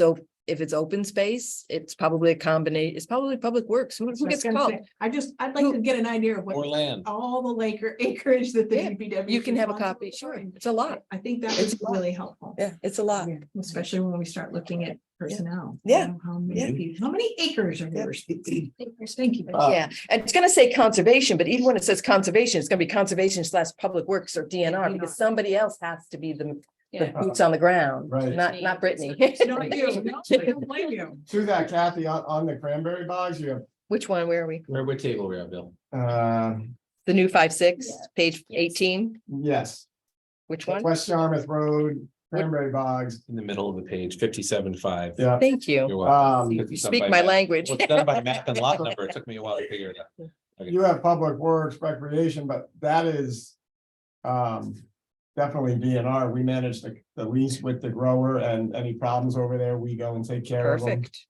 open space, it's probably a combination. It's probably Public Works. Who So I was gets gonna called? say, I'd like to get an idea of Or what land. all the acreage that the Yeah, DPW. You is can have a responsible copy. for. Sure. It's a lot. I think that It's would be a lot. really helpful. Yeah, it's a lot. Especially when we start looking at personnel. Yeah. How many acres are yours? Thank you. Yeah, and it's gonna say conservation, but even when it says conservation, it's gonna be conservation / Public Works or DNR, because somebody else has to be the boots on the ground, Right. not Brittany. Not you. No, I don't blame you. To that, Kathy, on the cranberry bogs, you Which one, where are we? What table we at, Bill? have, The new 5.6, page 18, yes, which one? West Yarmouth Road, cranberry bogs, In the middle of the page, 57.5. yeah. Thank you. You're welcome. You It's done speak by my map. language. Well, it's done by map and lot number. It took me a while to figure it out. Okay. You have public works, recreation, but that is. Definitely DNR. We manage the lease with the grower, and any problems over there, we go and take care of them. Perfect.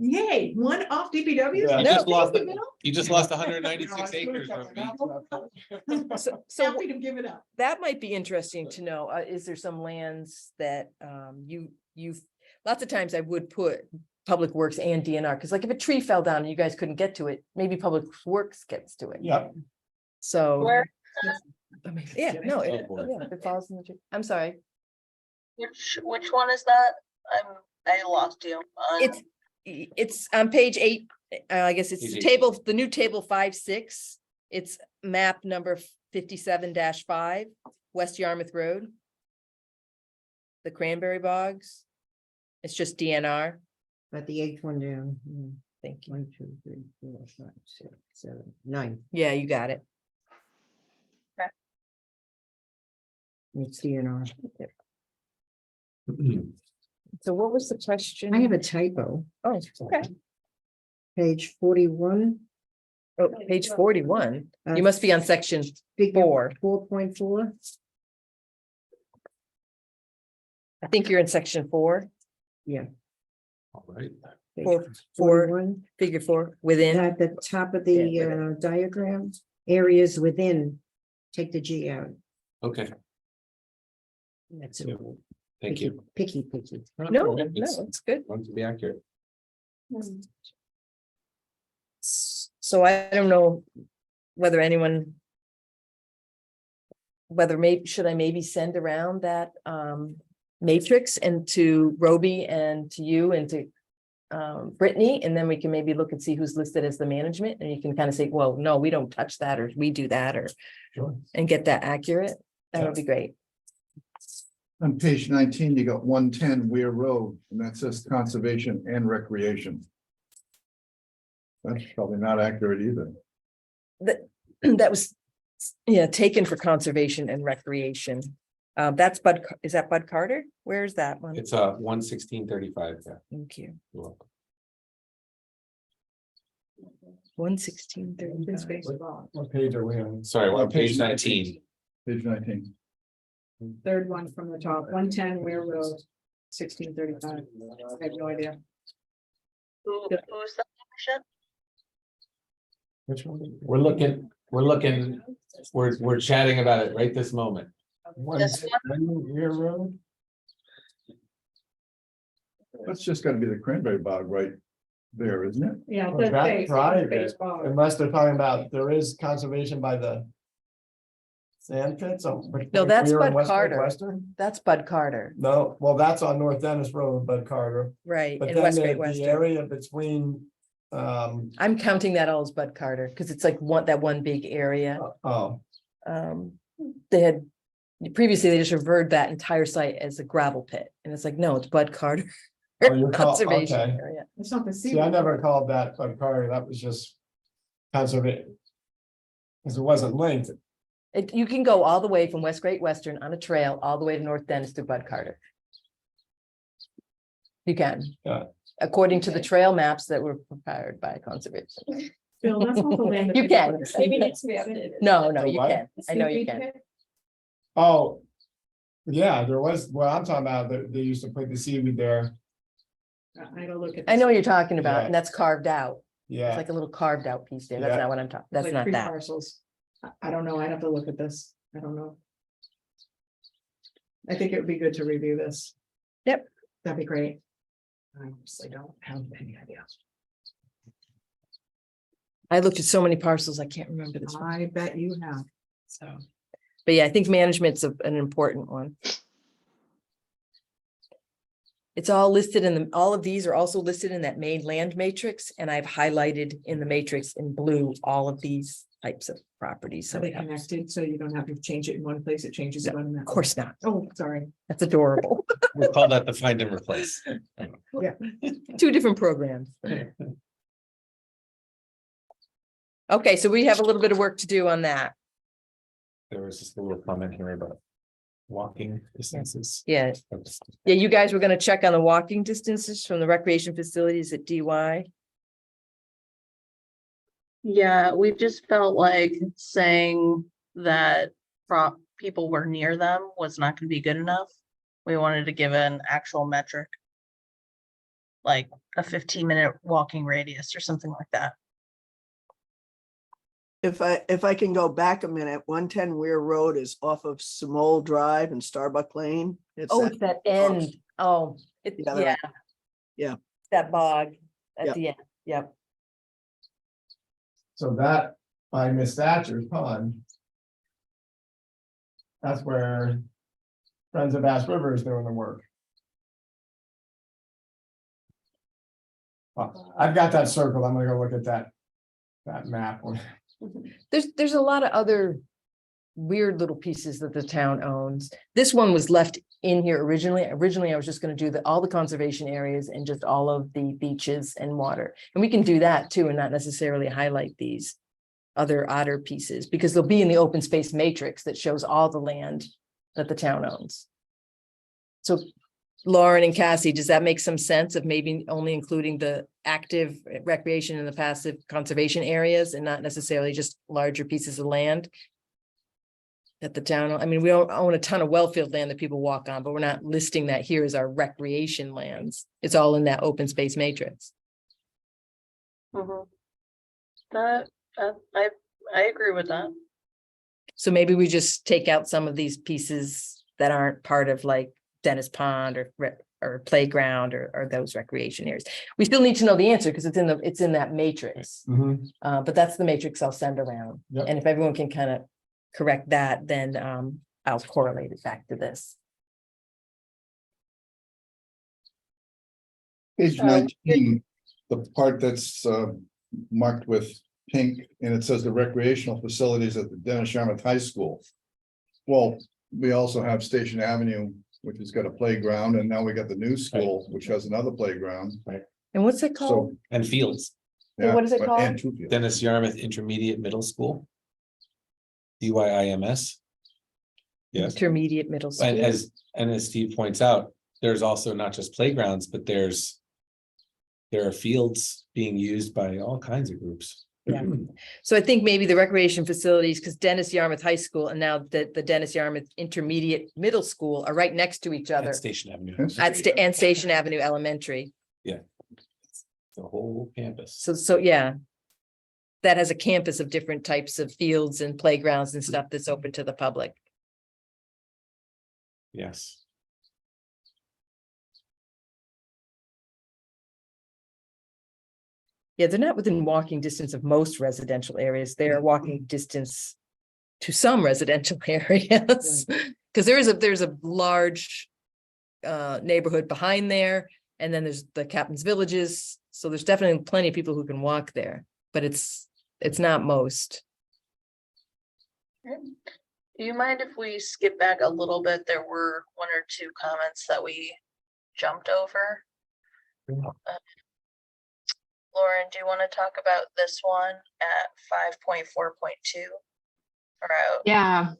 Yay, one off DPW? Yeah. You No. just lost, you just lost 196 acres. So Happy to give it up. that might be interesting to know. Is there some lands that you've, lots of times I would put Public Works and DNR, because like if a tree fell down and you guys couldn't get to it, maybe Public Works gets to it. Yep. So. Where, Yeah, no, Oh, it, boy. yeah, if it falls in the tree. I'm sorry. which one is that? I lost you. It's on page 8. I guess it's Page the 8. table, the new table 5-6. It's map number 57-5, West Yarmouth Road. The Cranberry Bogs. It's just DNR. But the eighth one down. Thank you. 1, 2, 3, 4, 5, 6, 7, 9. Yeah, you got it. It's DNR. So what was the question? I have a typo. Oh, okay. Page 41. Oh, page 41. uh, You must be on section figure 4. 4.4. I think you're in section 4. Yeah. All right. page 4, 41. figure 4, within. At the top of Yeah, the diagram, areas within, take the G out. Okay, That's Yeah. it. thank you. Picky. No, Okay, no, it's good. Want to be accurate. So I don't know whether anyone. Whether should I maybe send around that matrix and to Roby and to you and to Brittany, and then we can maybe look and see who's listed as the management, and you can kind of say, well, no, we don't touch that, or we do that, or Sure. and get that accurate. That would be great. On page 19, you got 110 Weir Road, and that says conservation and recreation. That's probably not accurate either. That was, yeah, taken for conservation and recreation. That's is that Bud Carter? Where's that one? It's 116.35. Yeah. Thank you. You're welcome. 116. What page are we on? Sorry, we're on page 19. Page 19. Third one from the top, 110 Ware Road, 1635. I have no idea. who's the ownership? Which one? We're chatting about it right this moment. This Weir Road? That's just gotta be the cranberry bog right there, isn't it? Yeah. Well, that's private, unless they're talking about, there is conservation by the. Sand pits. No, that's Bud Western. Carter. That's Bud Carter, No, well, that's on North Dennis Road, Bud Carter, right, but in then West the Great the Western. area between, I'm counting that all as Bud Carter, because it's like that one big area. oh, They had, previously, they just referred that entire site as a gravel pit, and it's like, no, it's Bud Carter. Oh, you're Conservation okay. area. It's not the See, I never called that Bud Carter, that was just conservation. Because it wasn't linked. You can go all the way from West Great Western on a trail, all the way to North Dennis through Bud Carter. You can. Yeah. According to the trail maps that were prepared by conservation. Bill, that's not the land that You people can. are- Maybe it needs to be updated. No, The you what? can. I know you can. Oh. Yeah, there was, well, I'm talking about, they used to put the seaweed there, I gotta look at. I know what you're talking about, Yeah. and that's carved out. It's yeah, like a little carved out piece there. That's Yeah. not what I'm talking, that's like not three that. Parcels. I don't know. I'd have to look at this. I don't know. I think it would be good to review this. Yep. That'd be great. I honestly don't have any idea. I looked at so many parcels, I can't remember this one, I bet you have. so. But yeah, I think management's an important one. It's all listed in all of these are also listed in that main land matrix, and I've highlighted in the matrix in blue, all of these types of properties. So Are they it helps. connected? So you don't have to change it in one place. It changes it on that. Of course not. Oh, sorry. That's adorable. We'll call that the find and replace. Two different programs. Okay, so we have a little bit of work to do on that. There was just a little comment here about walking distances. Yeah, yeah, you guys were gonna check on the walking distances from the recreation facilities at DY. Yeah, we just felt like saying that people were near them was not gonna be good enough. We wanted to give an actual metric. Like a 15-minute walking radius or something like that. If I can go back a minute, 110 Weir Road is off of Small Drive and Starbuck Lane. It's Oh, that- it's that end. Oh, it, Yeah, they're yeah. right. Yeah. That bog at Yep. the end, yep. So that by Miss Thatcher's pond. That's where Friends of Bass River is doing the work. I've got that circled. I'm gonna go look at that map. There's a lot of other weird little pieces that the town owns. This one was left in here originally. Originally, I was just gonna do all the conservation areas and just all of the beaches and water. And we can do that too, and not necessarily highlight these other odder pieces, because they'll be in the open space matrix that shows all the land that the town owns. So Lauren and Cassie, does that make some sense of maybe only including the active recreation and the passive conservation areas and not necessarily just larger pieces of land? That the town, I mean, we don't own a ton of wellfield land that people walk on, but we're not listing that here as our recreation lands. It's all in that open space matrix. That I agree with that. So maybe we just take out some of these pieces that aren't part of like Dennis Pond or playground or those recreation areas. We still need to know the answer because it's in that matrix. But that's the matrix I'll send around. Yep. And if everyone can kind of correct that, then I'll correlate it back to this. Page 19, the part that's marked with pink, and it says the recreational facilities at the Dennis Yarmouth High School. Well, we also have Station Avenue, which has got a playground, and now we got the new school, which has another playground. And what's it called? So, And fields, Yeah, what is it but- called? and two fields. Dennis Yarmouth Intermediate Middle School. DYIMS. Yes, Intermediate middle and school. as Steve points out, there's also not just playgrounds, but there are fields being used by all kinds of groups. Yeah. So I think maybe the recreation facilities, because Dennis Yarmouth High School and now the Dennis Yarmouth Intermediate Middle School are right next to each other At Station Avenue. Yes. and Station Avenue Elementary. The whole campus. So yeah. That has a campus of different types of fields and playgrounds and stuff that's open to the public. Yes. Yeah, they're not within walking distance of most residential areas. They are walking distance to some residential areas. Because there's a large neighborhood behind there, and then there's the Captain's Villages. So there's definitely plenty of people who can walk there, but it's not most. Do you mind if we skip back a little bit? There were one or two comments that we jumped over. Lauren, do you want to talk about this one at 5.4.2? Or out? Yeah.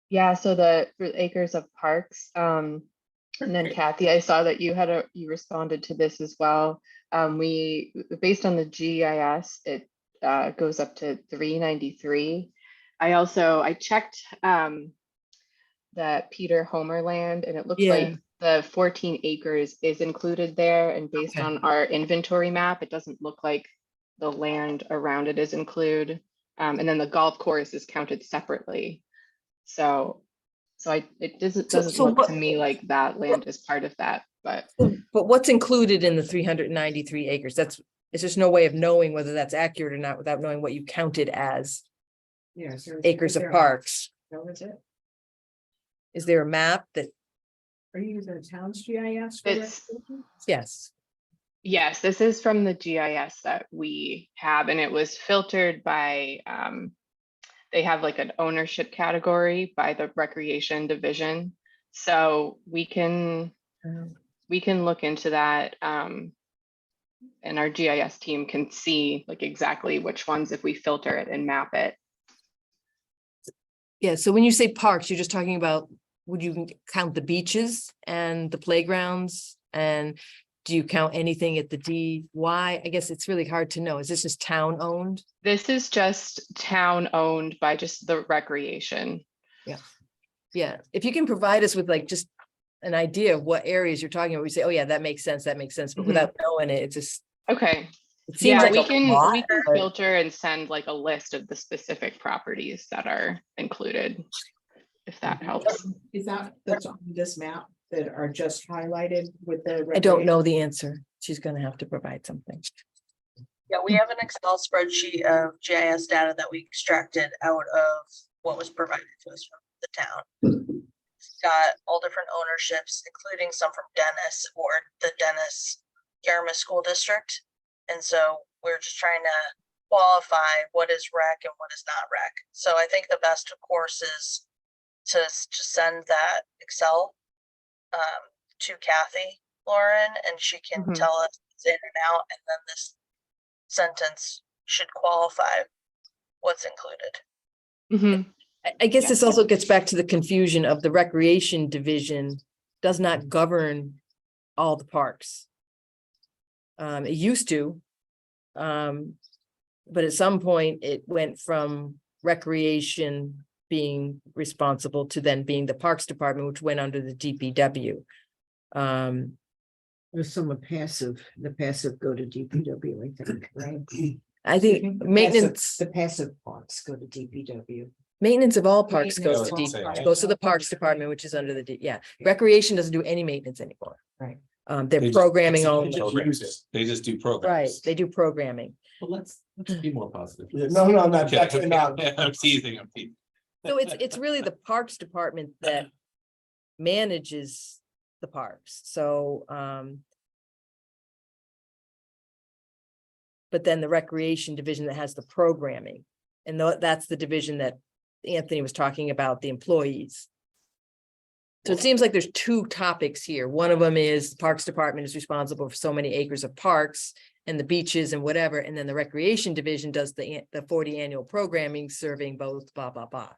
Yeah, so for acres of parks, and then Kathy, I saw that you responded to this as well. Based on the GIS, it goes up to 393. I checked that Peter Homer land, and it looks like the 14 acres is included there, and based Okay. on our inventory map, it doesn't look like the land around it is included. And then the golf course is counted separately. It doesn't look what- to me like that land is part of that, but But what's included in the 393 acres? It's just no way of knowing whether that's accurate or not without knowing what you counted as Yeah. so acres is of there a- parks. So is it? Is there a map that, Are you using the town's GIS? for It's- that? yes, yes, this is from the GIS that we have, and it was filtered by, they have like an ownership category by the recreation division. So we can look into that. And our GIS team can see like exactly which ones if we filter it and map it. Yeah, so when you say parks, you're just talking about, would you count the beaches and the playgrounds? And do you count anything at the DY? I guess it's really hard to know. Is this just town owned? This is just town owned by just the recreation. Yeah, if you can provide us with like just an idea of what areas you're talking about, we say, oh yeah, that makes sense, but Mhm. without knowing it, it's just. Okay. It seems Yeah, like we a can lot, we can but- filter and send like a list of the specific properties that are included, if that helps. Is that that's on this map that are just highlighted with the? I don't know the answer. She's gonna have to provide something. Yeah, we have an Excel spreadsheet of GIS data that we extracted out of what was provided to us from the town. It's got all different ownerships, including some from Dennis or the Dennis Yarmouth School District. And so we're just trying to qualify what is rec and what is not rec. So I think the best, of course, is to send that Excel to Kathy Lauren, and she can Mhm. tell us it's in and out, and then this sentence should qualify what's included. Mhm. I guess Yeah. this also gets back to the confusion of the recreation division does not govern all the parks. It used to. But at some point it went from recreation being responsible to then being the Parks Department, which went under the DPW. There's some the passive go to DPW, I think, right? I think maintenance, The passive parks go to DPW. maintenance of all parks goes to Maintenance of all goes to the Parks Department, which is under the, yeah, recreation doesn't do any maintenance anymore. Right. They're They just programming execute only, programs. They just do programs. right, they do programming. Well, let's be more positive. No, not Okay, definitely not. I'm teasing. So it's really the Parks Department that manages the parks, so, but then the Recreation Division that has the programming, and that's the division that Anthony was talking about, the employees. So it seems like there's two topics here. One of them is the Parks Department is responsible for so many acres of parks and the beaches and whatever, and then the Recreation Division does the 40 annual programming serving both, blah, blah, blah.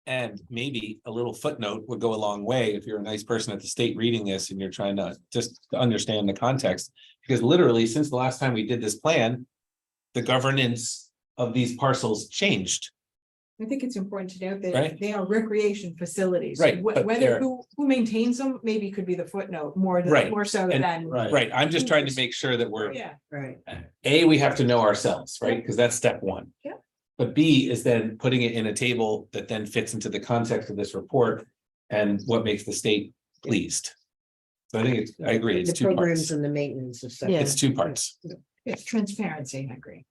And maybe a little footnote would go a long way if you're a nice person at the state reading this and you're trying to just to understand the context. Because literally, since the last time we did this plan, the governance of these parcels changed. I think it's important to note that Right. they are recreation facilities. Right, but Whether they're- who maintains them, maybe could be the footnote more Right, than, more so and- than. Right, I'm just trying to make sure that we're, Yeah, Right. we have to know ourselves, right? Because that's step one. Yeah. But B is then putting it in a table that then fits into the context of this report and what makes the state pleased. So I think I agree, it's The two programs parts. and the maintenance of stuff. Yeah. It's two parts, it's transparency, I agree.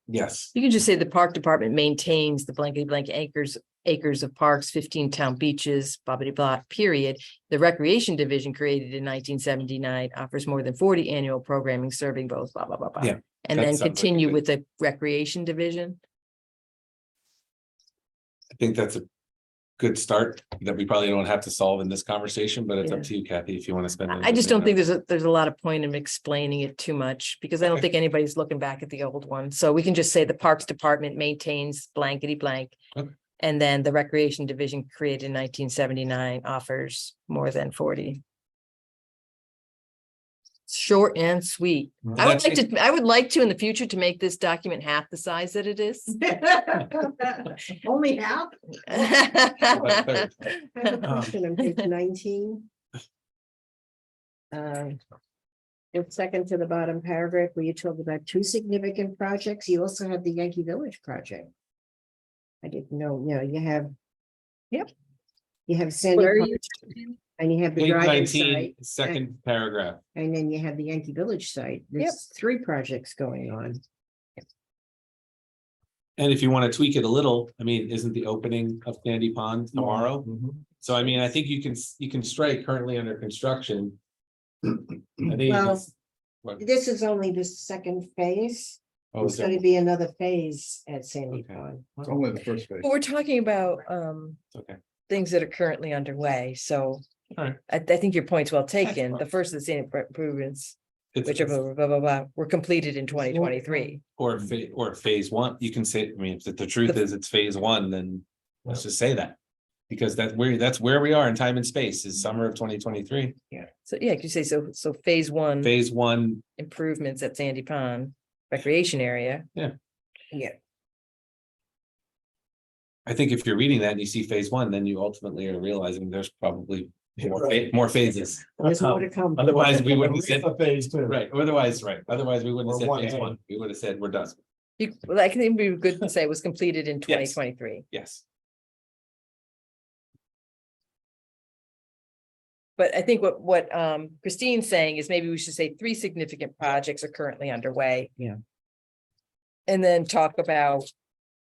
yes. You can just say the Park Department maintains the blankety blank acres of parks, 15 town beaches, blah, blah, blah, period. The Recreation Division created in 1979 offers more than 40 annual programming serving both, blah, blah, blah, blah. Yeah, And that then sounds like a continue good- with the Recreation Division. I think that's a good start that we probably don't have to solve in this conversation, but it's up Yeah. to you, Kathy, if you want to spend. I just don't think there's a lot of point in explaining it too much, because I don't Okay. think anybody's looking back at the old one. So we can just say the Parks Department maintains blankety blank. Okay. And then the Recreation Division created in 1979 offers more than 40. Short and sweet. I would like to in the future to make this document half the size that it is. Only half? I have a Um, question on page 19. The second to the bottom paragraph where you talk about two significant projects, you also have the Yankee Village project. I didn't know, you have. Yep. You have Sandy Where are Park, you? and you have the Page driving 19, site, second paragraph. and then you have the Yankee Village site. There's three projects going on. And if you want to tweak it a little, I mean, isn't the opening of Sandy Pond tomorrow? So I mean, I think you can strike currently under construction. I think. Well, What? This is only the second phase. Oh, There's is that- going to be another phase at Sandy Okay. Pond. It's only the first phase. But we're talking about Okay, things that are currently underway, so. Alright. I think your point's well taken. fine. The first of the same improvements, It's- which are blah, blah, blah, blah, were completed in 2023. or phase one, you can say, I mean, if the truth is it's phase one, then Let's just say that. Because that's where we are in time and space is summer of 2023. So, yeah, you say so phase one Phase one, improvements at Sandy Pond recreation area. I think if you're reading that and you see phase one, then you ultimately are realizing there's probably more phases. There's more to come. Otherwise, we wouldn't have said, A phase two. right, otherwise, we wouldn't have Or said phase 1A. one, we would have said we're done. Well, I can even be good to say it was completed in twenty Yes. twenty-three. Yes, But I think what Christine's saying is maybe we should say 3 significant projects are currently underway. Yeah. And then talk about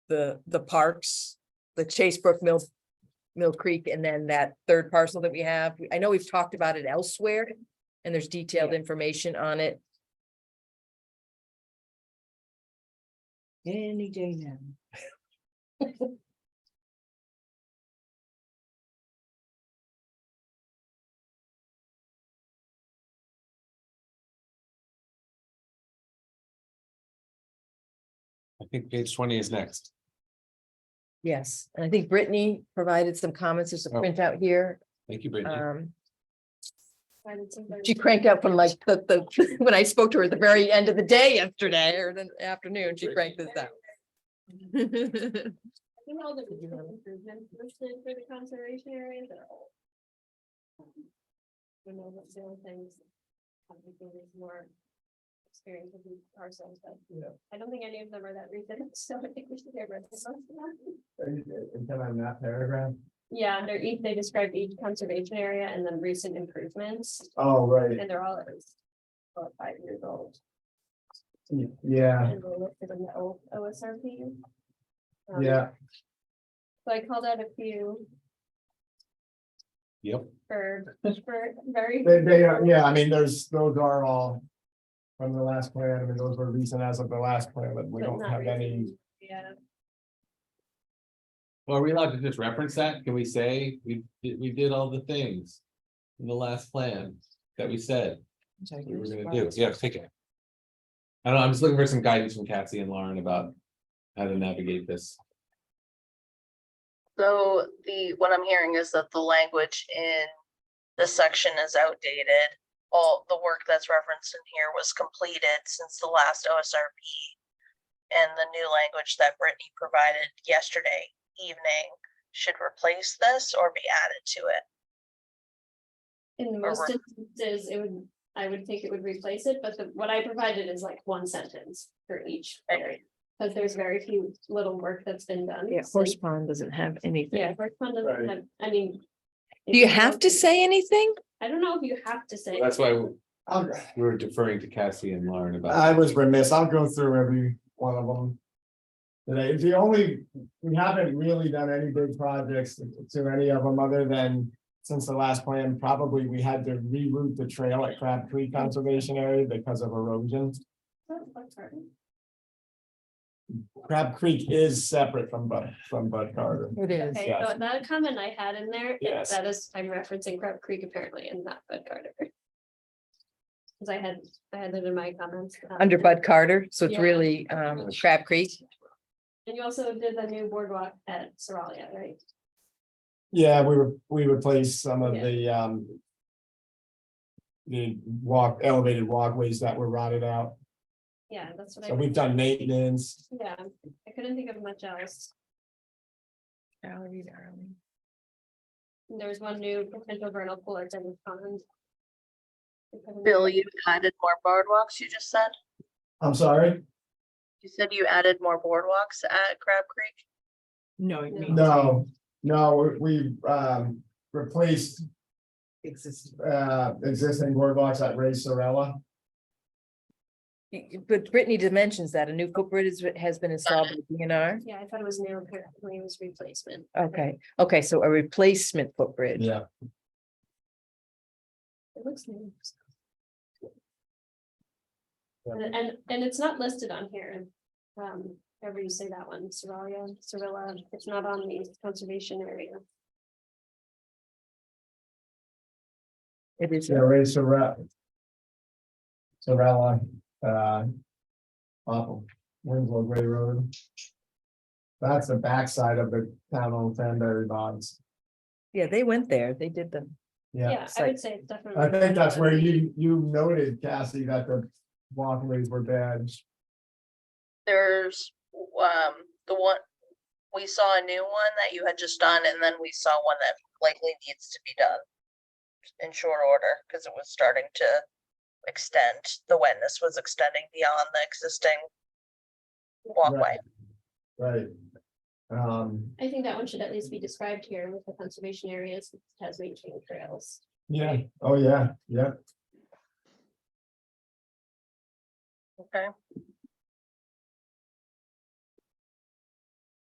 the parks, the Chasebrook Mill Creek, and then that third parcel that we have. I know we've talked about it elsewhere. And there's detailed information on it. Any day now. I think page 20 is next. Yes, and I think Brittany provided some comments. There's a Oh. printout here. Thank you, Brittany. She cranked out from like the when I spoke to her at the very end of the day yesterday or the afternoon, she cranked this out. I think all the improvements listed for the conservation areas are all. You know, what's the only things. I think there's more experience with these ourselves, but Yeah. I don't think any of them are that recent, so I think we should get rid of some. Until I'm that paragraph. Yeah, they described each conservation area and then recent improvements, Oh, right, and they're all at least about 5 years old. yeah, And they're listed in the OSRP. yeah, So I called out a few Yep, for very. they are, yeah, I mean, those are all. From the last plan, I mean, those were recent as of the last plan, but we but don't not have any. recent. Yeah, well, are we allowed to just reference that? Can we say we did all the things in the last plan that we said we were gonna do? Yeah, take it. I don't know, I'm just looking for some guidance from Cassie and Lauren about how to navigate this. So what I'm hearing is that the language in this section is outdated. All the work that's referenced in here was completed since the last OSRP. And the new language that Brittany provided yesterday evening should replace this or be added to it. in most instances, I would think it would replace it, but what I provided is like one sentence for each area. Because there's very few little work that's been done. Yeah, Horse Pond doesn't have anything. Yeah, Horse Pond doesn't Right. have, I mean. Do you have to say anything? I don't know if you have to say. That's why I'll- we're deferring to Cassie and Lauren about. I was remiss, I'll go through every one of them. Today, we haven't really done any big projects to any of them other than. Since the last plan, probably we had to reroute the trail at Crab Creek Conservation Area because of erosion. Crab Creek is separate from Bud Carter. It is. Okay, Yes. so that comment I had in there, Yes. that is, I'm referencing Crab Creek apparently and not Bud Carter. Cause I had it in my comments. Under Bud Carter, so it's Yeah. really Crab Creek. And you also did the new boardwalk at Seralia, right? Yeah, we replaced some of Yeah. the elevated walkways that were rotted out. Yeah, that's what So I, we've done maintenance. yeah, I couldn't think of much else. Gallery, And there's one new potential vernal pool at Dennis Pond. Bill, you added more boardwalks, you just said? I'm sorry? You said you added more boardwalks at Crab Creek? No. No, we replaced Existing. existing boardwalks at Ray Sorella. But Brittany dimensions that a new footbridge has been installed with DNR. Yeah, I thought it was new, apparently it was replacement. Okay, so a replacement footbridge. Yeah. It looks new. And it's not listed on here. However you say that one, Sorella, it's not on the conservation area. It is. Yeah, Ray Sorella. Off of Winslow Gray Road. That's the backside of the town owned cranberry bogs. Yeah, they went there. They did them. Yeah, Yeah, I would say it's definitely. I think that's where you noted, Cassie, that the walkways were bad. There's, the one, we saw a new one that you had just done, and then we saw one that likely needs to be done in short order, because it was starting to extend, the wetness was extending beyond the existing walkway. Right. I think that one should at least be described here with the conservation areas, Tasmanian trails. Yeah, oh, yeah, yeah. Okay.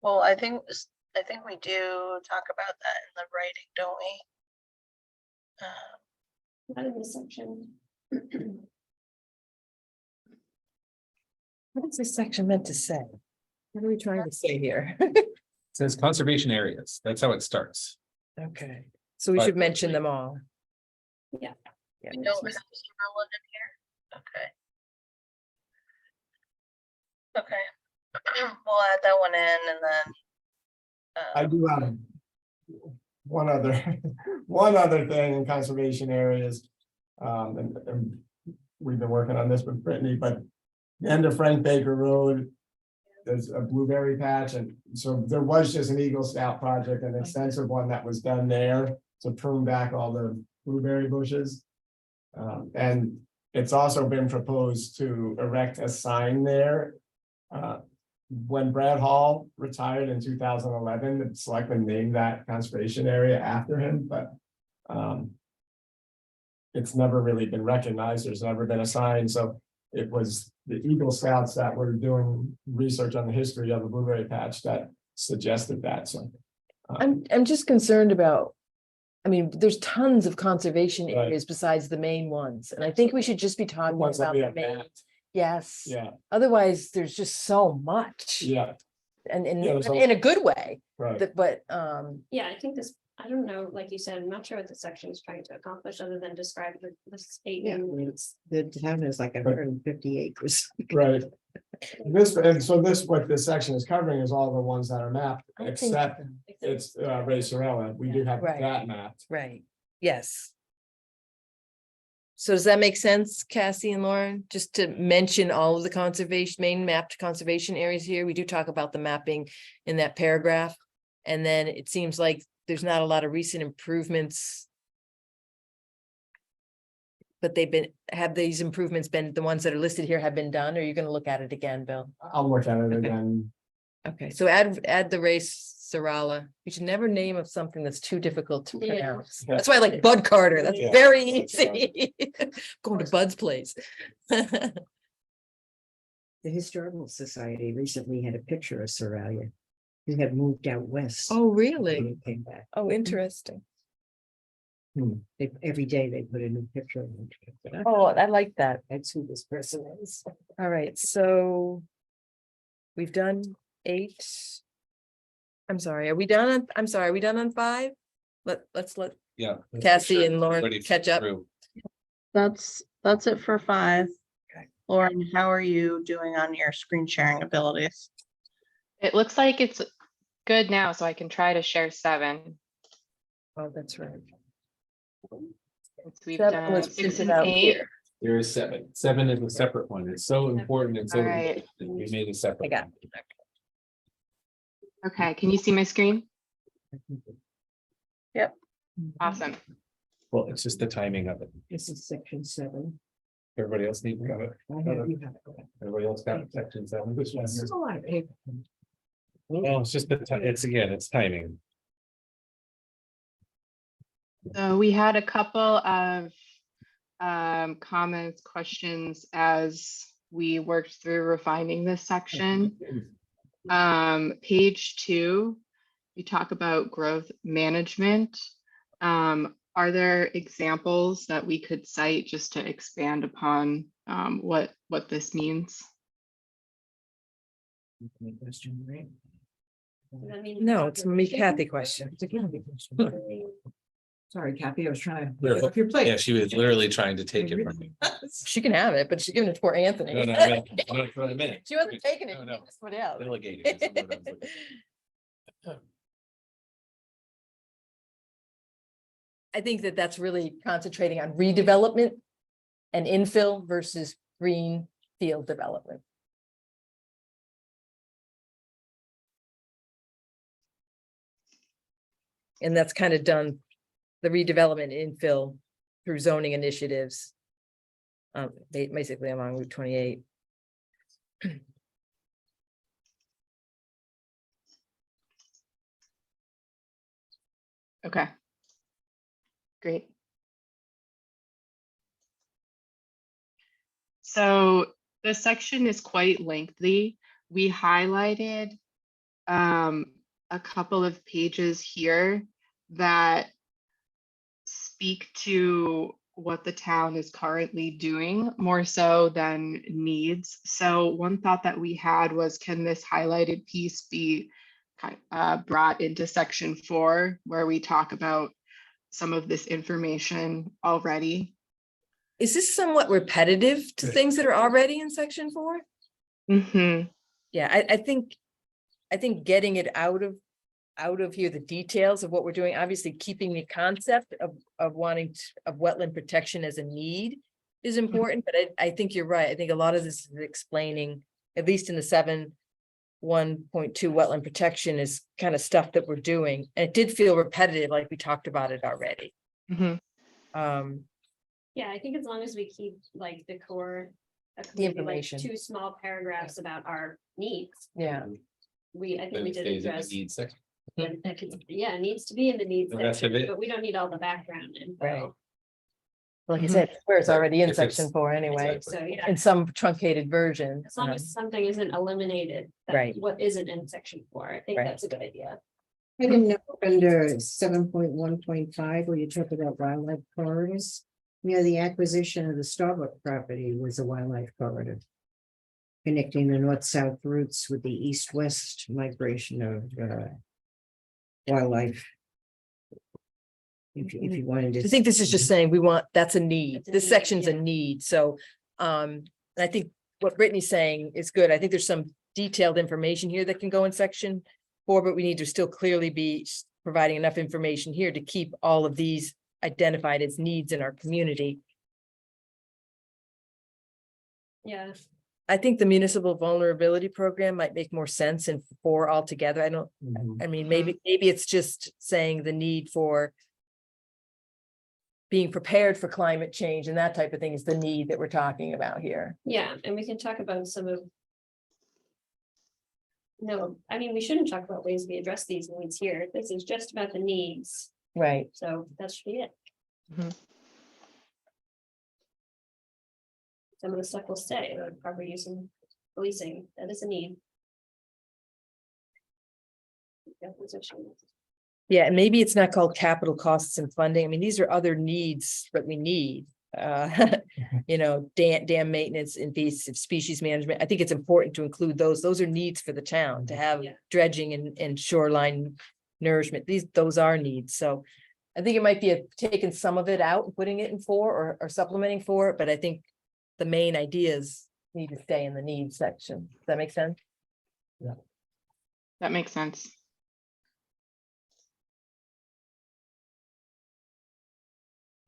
Well, I think we do talk about that in the writing, don't we? Not in this section. What is this section meant to say? What are we trying to say here? Says conservation areas. That's how it starts. Okay, so we But- should mention them all. Yeah. Yeah. We don't have Summerlin in here, okay. Okay, we'll add that one in and then. I do have one other, one other thing in conservation areas. And we've been working on this with Brittany, but the end of Frank Baker Road, there's a blueberry patch, and so there was just an Eagle Scout project, an extensive one that was done there to prune back all the blueberry bushes. And it's also been proposed to erect a sign there. When Brad Hall retired in 2011, the selectmen named that conservation area after him, but it's never really been recognized. There's never been a sign, so it was the Eagle Scouts that were doing research on the history of the blueberry patch that suggested that, so. I'm just concerned about, I mean, there's tons of conservation Right. areas besides the main ones, and I think we should just be The talking ones that about we the have main. mapped. Yes, Yeah, otherwise there's just so much. yeah, And Yeah, there's a- in a good way, right. but Yeah, I think this, I don't know, like you said, I'm not sure what the section is trying to accomplish, other than describe the state. Yeah, I mean, the town is like 150 acres. Right. This, and so this, what this section is covering is all the ones that are mapped, I think- except it's Ray Sorella. We do have Right. that mapped. right, yes. So does that make sense, Cassie and Lauren, just to mention all of the conservation, main mapped conservation areas here? We do talk about the mapping in that paragraph. And then it seems like there's not a lot of recent improvements. But have these improvements been, the ones that are listed here have been done, or are you gonna look at it again, Bill? I'll look at it again. Okay, so add the race Sarala. You should never name of something that's too difficult to Yeah. pronounce. That's why I like Bud Carter. That's Yeah. very easy. Going to Bud's place. The Historical Society recently had a picture of Soralia. He had moved out west. Oh, when really? he came back. Oh, interesting. Every day they put a new picture of him. Oh, I like that. That's who this person is. All right, so we've done 8. I'm sorry, are we done? I'm sorry, are we done on 5? Let's let Yeah. Cassie and Lauren Everybody catch up. through. That's it for 5. Okay. Lauren, how are you doing on your screen sharing abilities? It looks like it's good now, so I can try to share 7. Oh, that's right. Since we've 7 done was 6 printed and out 8. here. There is 7. 7 is a separate one. It's so important and so. All right. that we made a separate. I got one. Okay, can you see my screen? Yep. Awesome. Well, it's just the timing of it. This is section 7. Everybody else need, got it? I have, you have it. Everybody else got it? Section 7. This one This here. is a lot of paper. Well, it's just it's again, it's timing. So we had a couple of comments, questions as we worked through refining this section. Page 2, you talk about growth management. Are there examples that we could cite just to expand upon what this means? Question, right? I mean, No, it's me, Kathy question. Sorry, Kathy, I was trying to Sure. get off your plate. Yeah, she was literally trying to take it from me. She can have it, but she's giving it to poor Anthony. No, no, no, no, that's what I meant. She wasn't taking it. No, She no. just put it out. Delegating is the word I'm looking for. I think that that's really concentrating on redevelopment and infill versus green field development. And that's kind of done, the redevelopment infill through zoning initiatives. Basically along Route 28. Okay. Great. So this section is quite lengthy. We highlighted a couple of pages here that speak to what the town is currently doing more so than needs. So one thought that we had was, can this highlighted piece be brought into section 4 where we talk about some of this information already? Is this somewhat repetitive to things that are already in section 4? Mm-hmm. Yeah, I think getting it out of here, the details of what we're doing, obviously keeping the concept of wanting of wetland protection as a need is important, but I think you're right. I think a lot of this is explaining, at least in the 7.1.2 wetland protection, is kind of stuff that we're doing. And it did feel repetitive, like we talked about it already. Mm-hmm. Yeah, I think as long as we keep like the core. The information. 2 small paragraphs about our needs. Yeah. I think we did Stays in the address. needs section. Yeah, it needs to be in the needs The rest of section, it. but we don't need all the background info. Right. Like I said, where it's already in If it's- section 4 anyway, So, yeah, in some truncated version. as long as something isn't eliminated. that- Right. What isn't in section 4, I think Right. that's a good idea. I didn't know under 7.1.5 where you talk about wildlife corridors. The acquisition of the Starbucks property was a wildlife corridor. Connecting the north-south routes with the east-west migration of wildlife. If you wanted to. I think this is just saying that's a need. It's a This need, section's a yeah. need. So, and I think what Brittany's saying is good. I think there's some detailed information here that can go in section 4, but we need to still clearly be providing enough information here to keep all of these identified as needs in our community. Yeah, I think the municipal vulnerability program might make more sense in 4 altogether. I mean, maybe it's just saying the need for being prepared for climate change and that type of thing is the need that we're talking about here. yeah, and we can talk about some of. No, I mean, we shouldn't talk about ways we address these needs here. This is just about the needs, Right. so that should be it. Mhm. Some of the stuff will stay, like proper use and policing, that is a need. Yeah, position. Yeah, and maybe it's not called capital costs and funding. I mean, these are other needs that we need. Dam maintenance, invasive species management. I think it's important to include those. Those are needs for the town to have Yeah. dredging and shoreline nourishment. Those are needs. So I think it might be taking some of it out and putting it in 4 or supplementing 4, but I think the main ideas need to stay in the needs section. Does that make sense? That makes sense.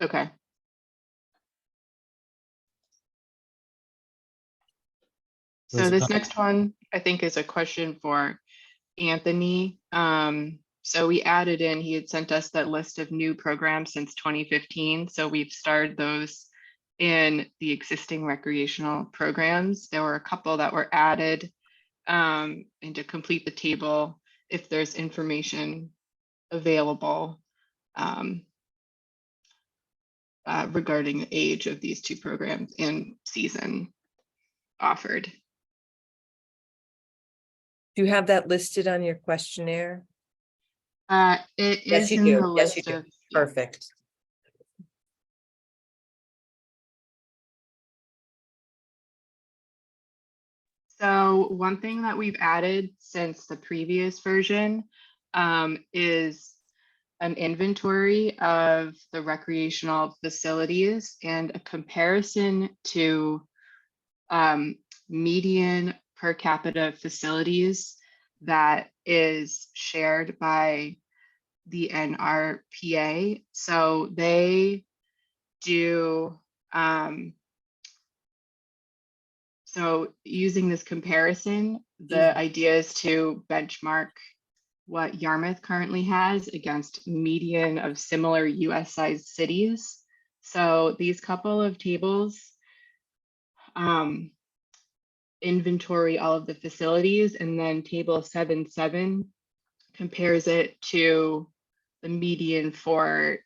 Okay. So Those this com- next one, I think, is a question for Anthony. So we added in, he had sent us that list of new programs since 2015. So we've started those in the existing recreational programs. There were a couple that were added. And to complete the table, if there's information available regarding the age of these 2 programs and season offered. Do you have that listed on your questionnaire? It Yes, is you in do. the Yes, you list do. of. Perfect. So one thing that we've added since the previous version is an inventory of the recreational facilities and a comparison to median per capita facilities that is shared by the NRPA. So they do, so using this comparison, the idea is to benchmark what Yarmouth currently has against median of similar US sized cities. So these couple of tables inventory all of the facilities, and then table 7.7 compares it to the median for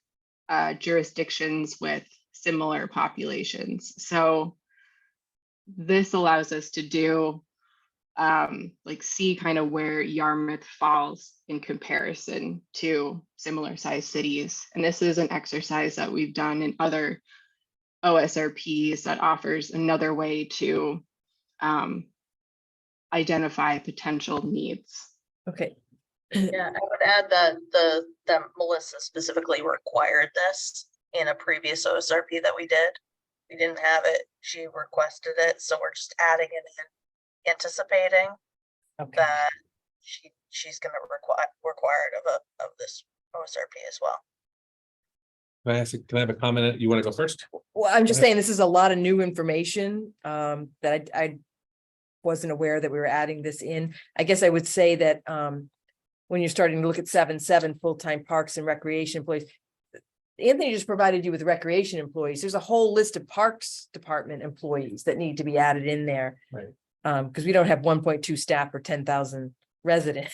jurisdictions with similar populations. So this allows us to do like see kind of where Yarmouth falls in comparison to similar sized cities. And this is an exercise that we've done in other OSRPs that offers another way to identify potential needs. Okay. Yeah, I would add that that Melissa specifically required this in a previous OSRP that we did. We didn't have it. She requested it, so we're just adding it in, anticipating Okay. that she's gonna require it of this OSRP as well. Can I have a comment? You want to go first? Well, I'm just Okay. saying, this is a lot of new information that I wasn't aware that we were adding this in. I guess I would say that when you're starting to look at 7.7 full-time parks and recreation employees, Anthony just provided you with recreation employees. There's a whole list of parks department employees that need to be added in there. Right. Because we don't have 1.2 staff per 10,000 residents.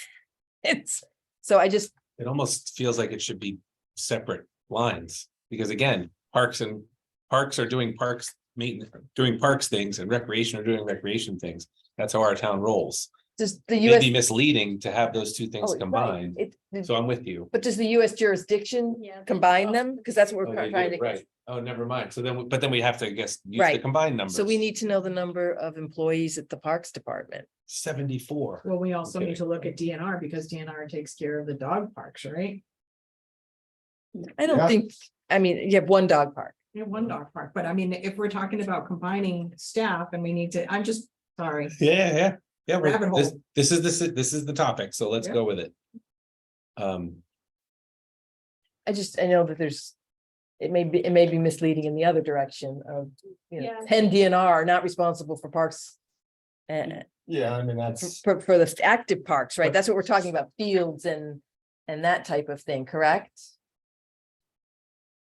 So I just, It almost feels like it should be separate lines, because again, parks are doing parks maintenance, doing parks things, and recreation are doing recreation things. That's how our town rolls. does the It may US. be misleading to have those two things Oh, right. combined, so I'm with you. But does the US jurisdiction Yeah. combine them? Because that's what Oh, we're they trying do, to. right. Oh, never mind. So then, but then we have to, I guess, use the Right. combined numbers. So we need to know the number of employees at the Parks Department. 74. Well, we also Okay. need to look at DNR because DNR takes care of the dog parks, right? I don't Yeah. think, I mean, you have one dog park. You have one dog park, but I mean, if we're talking about combining staff and we need to, I'm just, sorry. Yeah. Rabbit This, hole. this is the topic, so let's Yep. go with it. I know that there's, it may be misleading in the other direction of, Yeah. 10 DNR are not responsible for parks. Yeah, I mean, that's, For the active parks, right? That's what we're talking about, fields and that type of thing, correct?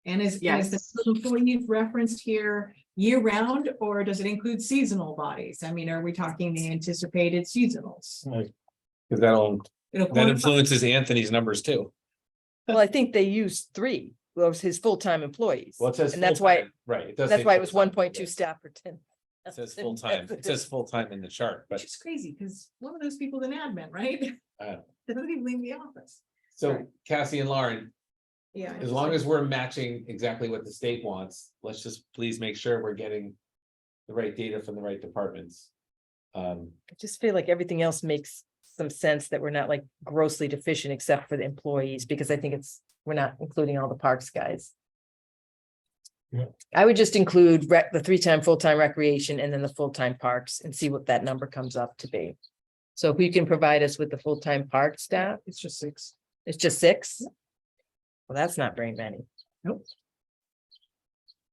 And is Yes. the employees referenced here year round, or does it include seasonal bodies? I mean, are we talking the anticipated seasonals? Because that It'll influences Anthony's numbers too. Well, I think they used 3, those his full-time employees. Well, it says And that's why, full-time, right, it does that's say why it was full-time, 1.2 staff per 10. It says full-time, it says full-time in the chart, but Which is crazy, because one of those people is an admin, right? Uh. Doesn't even leave the office. so Cassie and Lauren, Yeah. as long as we're matching exactly what the state wants, let's just please make sure we're getting the right data from the right departments. I just feel like everything else makes some sense, that we're not like grossly deficient except for the employees, because I think we're not including all the parks guys. Yeah. I would just include the 3-time full-time recreation and then the full-time parks and see what that number comes up to be. So if you can provide us with the full-time park staff, It's just 6. it's just 6. Well, that's not very many.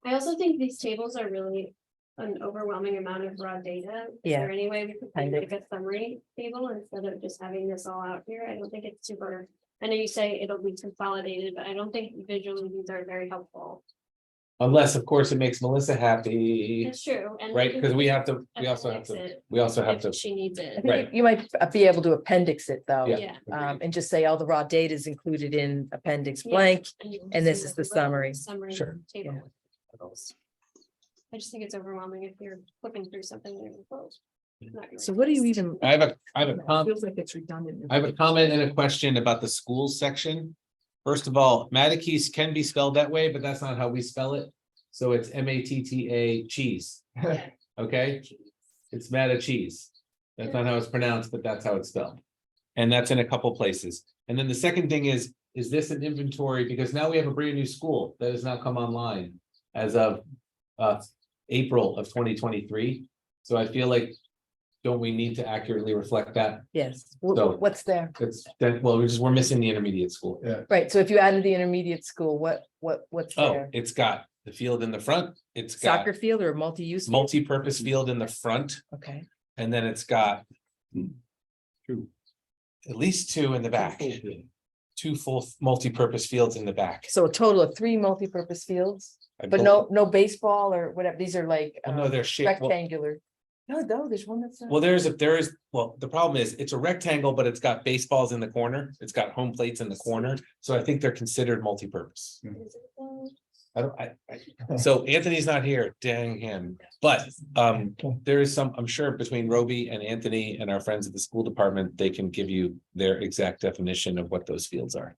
I also think these tables are really an overwhelming amount of raw data. Is Yeah. there any way we could Kind of. make a summary table instead of just having this all out here? I don't think it's super. I know you say it'll be consolidated, but I don't think visually these are very helpful. Unless, of course, it makes Melissa happy, It's true. And right? Because we have to, we also have If to, she needs I it. think Right. you might be able to appendix it though. Yeah. Yeah. And just say all the raw data is included in appendix Yeah. blank. you can and this see is the the summary. Summary Sure. table. Yeah. with those. I just think it's overwhelming if you're flipping through something and you're close. So what do you even, I have a Feels like it's redundant. I have a comment and a question about the schools section. First of all, Mattakees can be spelled that way, but that's not how we spell it. So it's MATTA cheese, Yeah. okay? It's Mattakees. That's not how it's pronounced, but that's how it's spelled. And that's in a couple places. And then the second thing is, is this an inventory? Because now we have a brand new school that has now come online as of April of 2023. So I feel like, don't we need to accurately reflect that? Yes. So- What's there? It's that, well, we're missing the intermediate school. Yeah. Right, so if you added the intermediate school, what's Oh, there? it's got the field in the front, it's got Soccer field or multi-use? field? multi-purpose field in the front, Okay, and then it's got at least two in the back. Two full multi-purpose fields in the back. so a total of 3 multi-purpose fields, I but no baseball or whatever, these are like Oh, no, they're shaped, well, rectangular. No, there's one that's. well, well, the problem is, it's a rectangle, but it's got baseballs in the corner, it's got home plates in the corner, so I think they're considered multi-purpose. I don't, so Anthony's not here, dang him, but there is some, I'm sure between Roby and Anthony and our friends at the school department, they can give you their exact definition of what those fields are.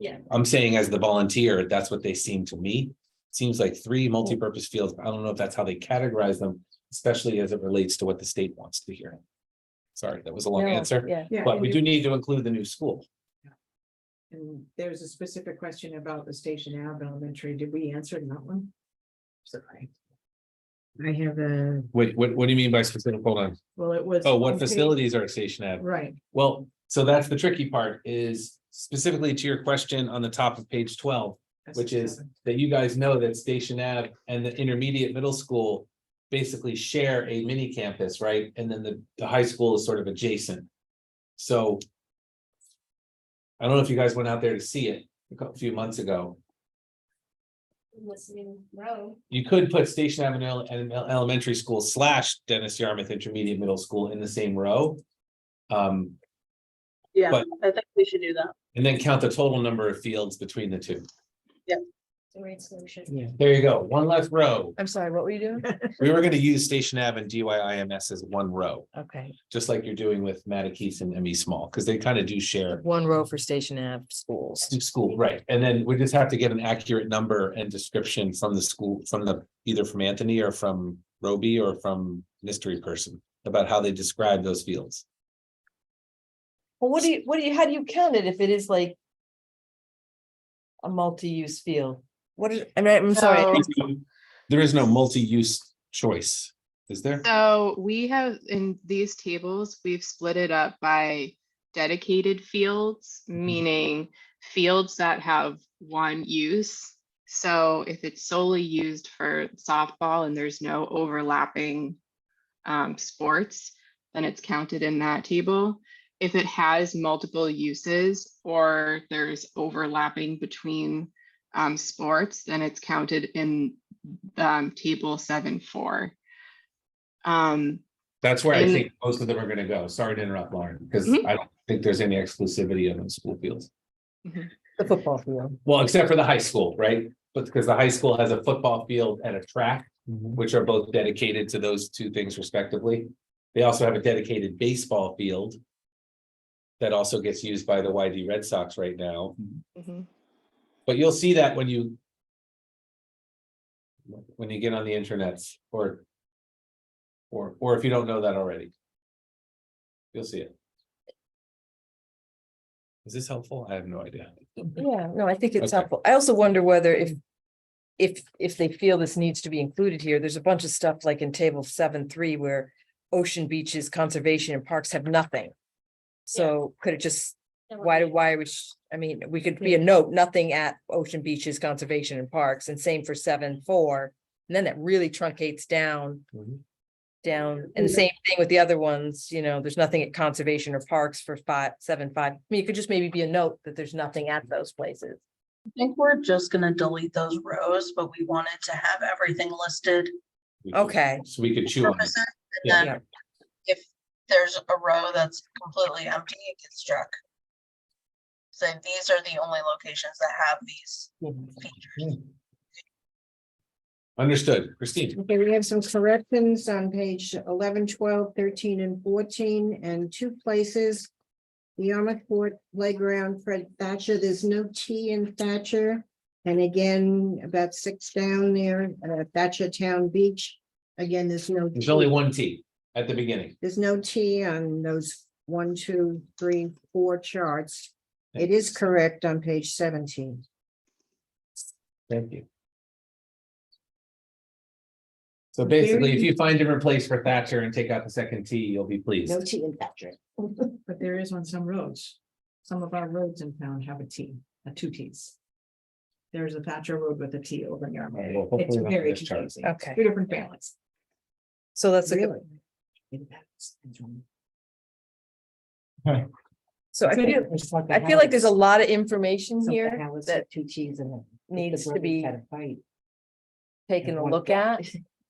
Yeah. I'm saying as the volunteer, that's what they seem to me. Seems like 3 multi-purpose fields. I don't know if that's how they categorize them, especially as it relates to what the state wants to hear. Sorry, that was a long No, answer, Yeah, Yeah, but and we you- do need to include the new school. And there's a specific question about the Station Ave Elementary. Did we answer that one? Sorry. I have a, Wait, what do you mean by specific? Hold on. Well, it was. Oh, on what page- facilities are at Station Ave? Right, Well, so that's the tricky part, is specifically to your question on the top of page 12, that's which is 7. that you guys know that Station Ave and the intermediate middle school basically share a mini campus, right? And then the high school is sort of adjacent. So I don't know if you guys went out there to see it a few months ago. Listening row. You could put Station Avenue and Elementary School / Dennis Yarmouth Intermediate Middle School in the same row. Yeah, But- I think we should do that. And then count the total number of fields between the two. The right solution. There you go, one less row. I'm sorry, what were you doing? We were gonna use Station Ave and DYIMS as one row, Okay, just like you're doing with Mattakese and ME Small, because they kind of do share. 1 row for Station Ave schools. School, right, and then we just have to get an accurate number and description from the school, either from Anthony or from Roby or from mystery person. About how they describe those fields. Well, how do you count it if it is like a multi-use field? I'm sorry. So- There is no multi-use choice, is there? So we have in these tables, we've split it up by dedicated fields, meaning fields that have one use. So if it's solely used for softball and there's no overlapping sports, then it's counted in that table. If it has multiple uses or there's overlapping between sports, then it's counted in table 7.4. That's where I And- think most of them are gonna go. Sorry to interrupt, Lauren, because Mhm. I don't think there's any exclusivity on those school fields. The football field. Well, except for the high school, right? But because the high school has a football field and a track, which are both dedicated to those two things respectively. They also have a dedicated baseball field that also gets used by the YD Red Sox right now. Mhm. But you'll see that when you get on the internet or if you don't know that already. You'll see it. Is this helpful? I have no idea. Yeah, no, I think it's Okay. helpful. I also wonder whether if they feel this needs to be included here, there's a bunch of stuff like in table 7.3 where ocean beaches, conservation and parks have nothing. So could it just, why are we, I mean, we could be a note, nothing at ocean beaches, conservation and parks, and same for 7.4. And then that really truncates down. Mhm. And the same thing with the other ones, there's nothing at conservation or parks for 7.5. I mean, it could just maybe be a note that there's nothing at those places. I think we're just gonna delete those rows, but we wanted to have everything listed. We could- Okay. So we could chew on it. Purposes, Yeah. and then if there's a row that's completely empty, it gets struck. So these are the only locations that have these features. Understood, Christine. okay, we have some corrections on page 11, 12, 13, and 14, and 2 places. The Yarmouth Court Playground, Fred Thatcher, there's no T in Thatcher. And again, about 6 down there, Thatcher Town Beach, again, there's no. There's T. only one T at the beginning. There's no T on those 1, 2, 3, 4 charts. It is correct on page 17. Thank you. So basically, if you find a different place for Thatcher and take out the second T, you'll be pleased. No T in Thatcher. But there is on some roads. Some of our roads in town have a T, two Ts. There's a Thatcher Road with a T over in Yarmouth. Alright, well, hopefully It's not very this chart. confusing. Okay. Two different families. So that's a good, Really? so I feel like there's a lot of information here that two T's in it. needs to be taken a look at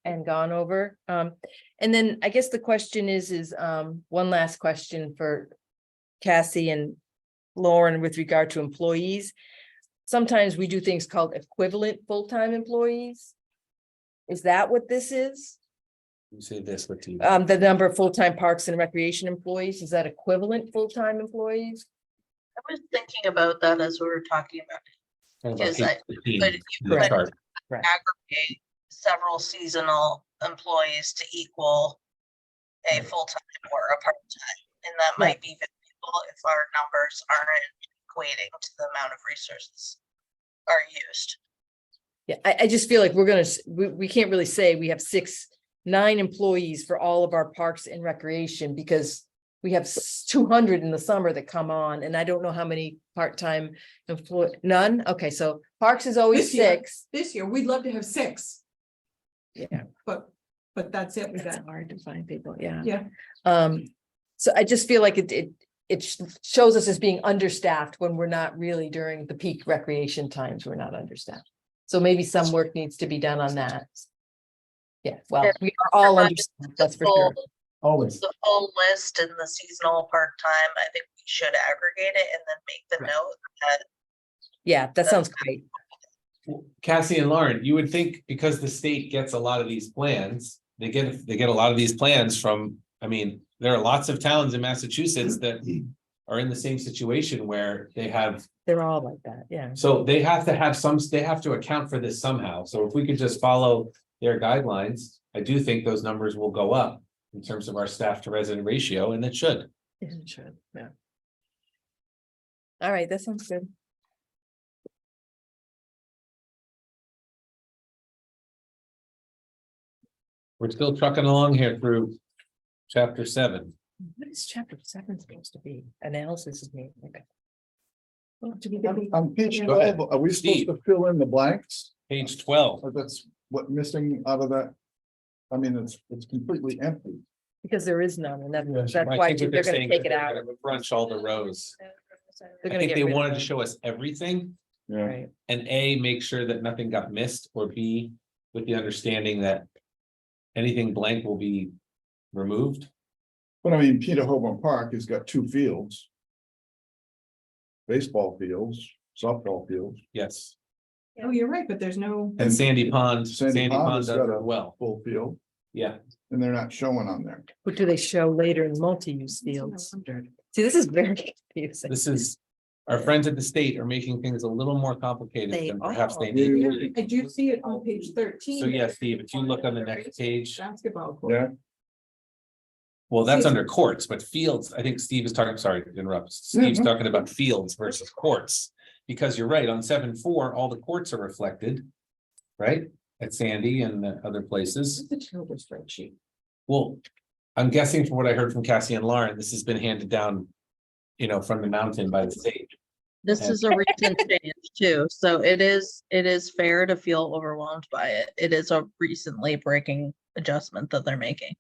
and gone over. And then I guess the question is one last question for Cassie and Lauren with regard to employees. Sometimes we do things called equivalent full-time employees. Is that what this is? You say this with you. The number of full-time parks and recreation employees, is that equivalent full-time employees? I was thinking about that as we were talking about. Because I could, you could aggregate several seasonal employees to equal a full-time or a part-time. And that might be valuable if our numbers aren't equating to the amount of resources are used. Yeah, I just feel like we can't really say we have 9 employees for all of our parks and recreation because we have 200 in the summer that come on, and I don't know how many part-time none. Okay, so parks is always This year. 6. This year, we'd love to have 6, Yeah, but that's it. We it's got, hard to find people. Yeah. yeah. So I just feel like it shows us as being understaffed when we're not really during the peak recreation times. We're not understaffed. So maybe some work needs to be done on that. Yeah, well, we are all understaffed, that's for sure. Always. The full list and the seasonal part-time, I think we should aggregate it and then make the Right. note that Yeah, that sounds great. Cassie and Lauren, you would think because the state gets a lot of these plans, they get a lot of these plans from, I mean, there are lots of towns in Massachusetts that are in the same situation where they have, They're all like that, yeah. so they have to have they have to account for this somehow. So if we could just follow their guidelines, I do think those numbers will go up in terms of our staff to resident ratio, and it should. It should, yeah. All right, that sounds good. We're still trucking along here through chapter 7. What is chapter 7 supposed to be? Analysis is me. Okay. On page Go ahead. 12, are we supposed Steve. to fill in the blanks? Page 12. Or that's what missing out of that? I mean, it's completely empty. Because there is none, and that's I why think what they're gonna saying take is it they're out. gonna Crunch all the rows. They're I gonna think get they rid of wanted to them. show us everything Yeah. Right, and A, make sure that nothing got missed, or B, with the understanding that anything blank will be removed. But I mean, Peter Hoban Park has got 2 fields. Baseball fields, softball fields, Yes, Oh, you're right, but there's no. and Sandy Pond, Sandy Sandy Pond Pond has does got a as well. full field, Yeah, and they're not showing on there. what do they show later in multi-use fields? See, this is very confusing. this is, our friends at the state are making things a little more complicated They than perhaps they are. need. Yeah. to be. I do see it on page 13. So yeah, Steve, if you look on the next page, Basketball court. Yeah, well, that's See, under courts, but fields, I think Steve is talking, sorry to interrupt. Steve's Mhm. talking about fields versus courts. Because you're right, on 7.4, all the courts are reflected. Right, at Sandy and the other places. It's a terrible spreadsheet. Well, I'm guessing from what I heard from Cassie and Lauren, this has been handed down. From the mountain by the state. This And- is a recent change too, so it is fair to feel overwhelmed by it. It is a recently breaking adjustment that they're making.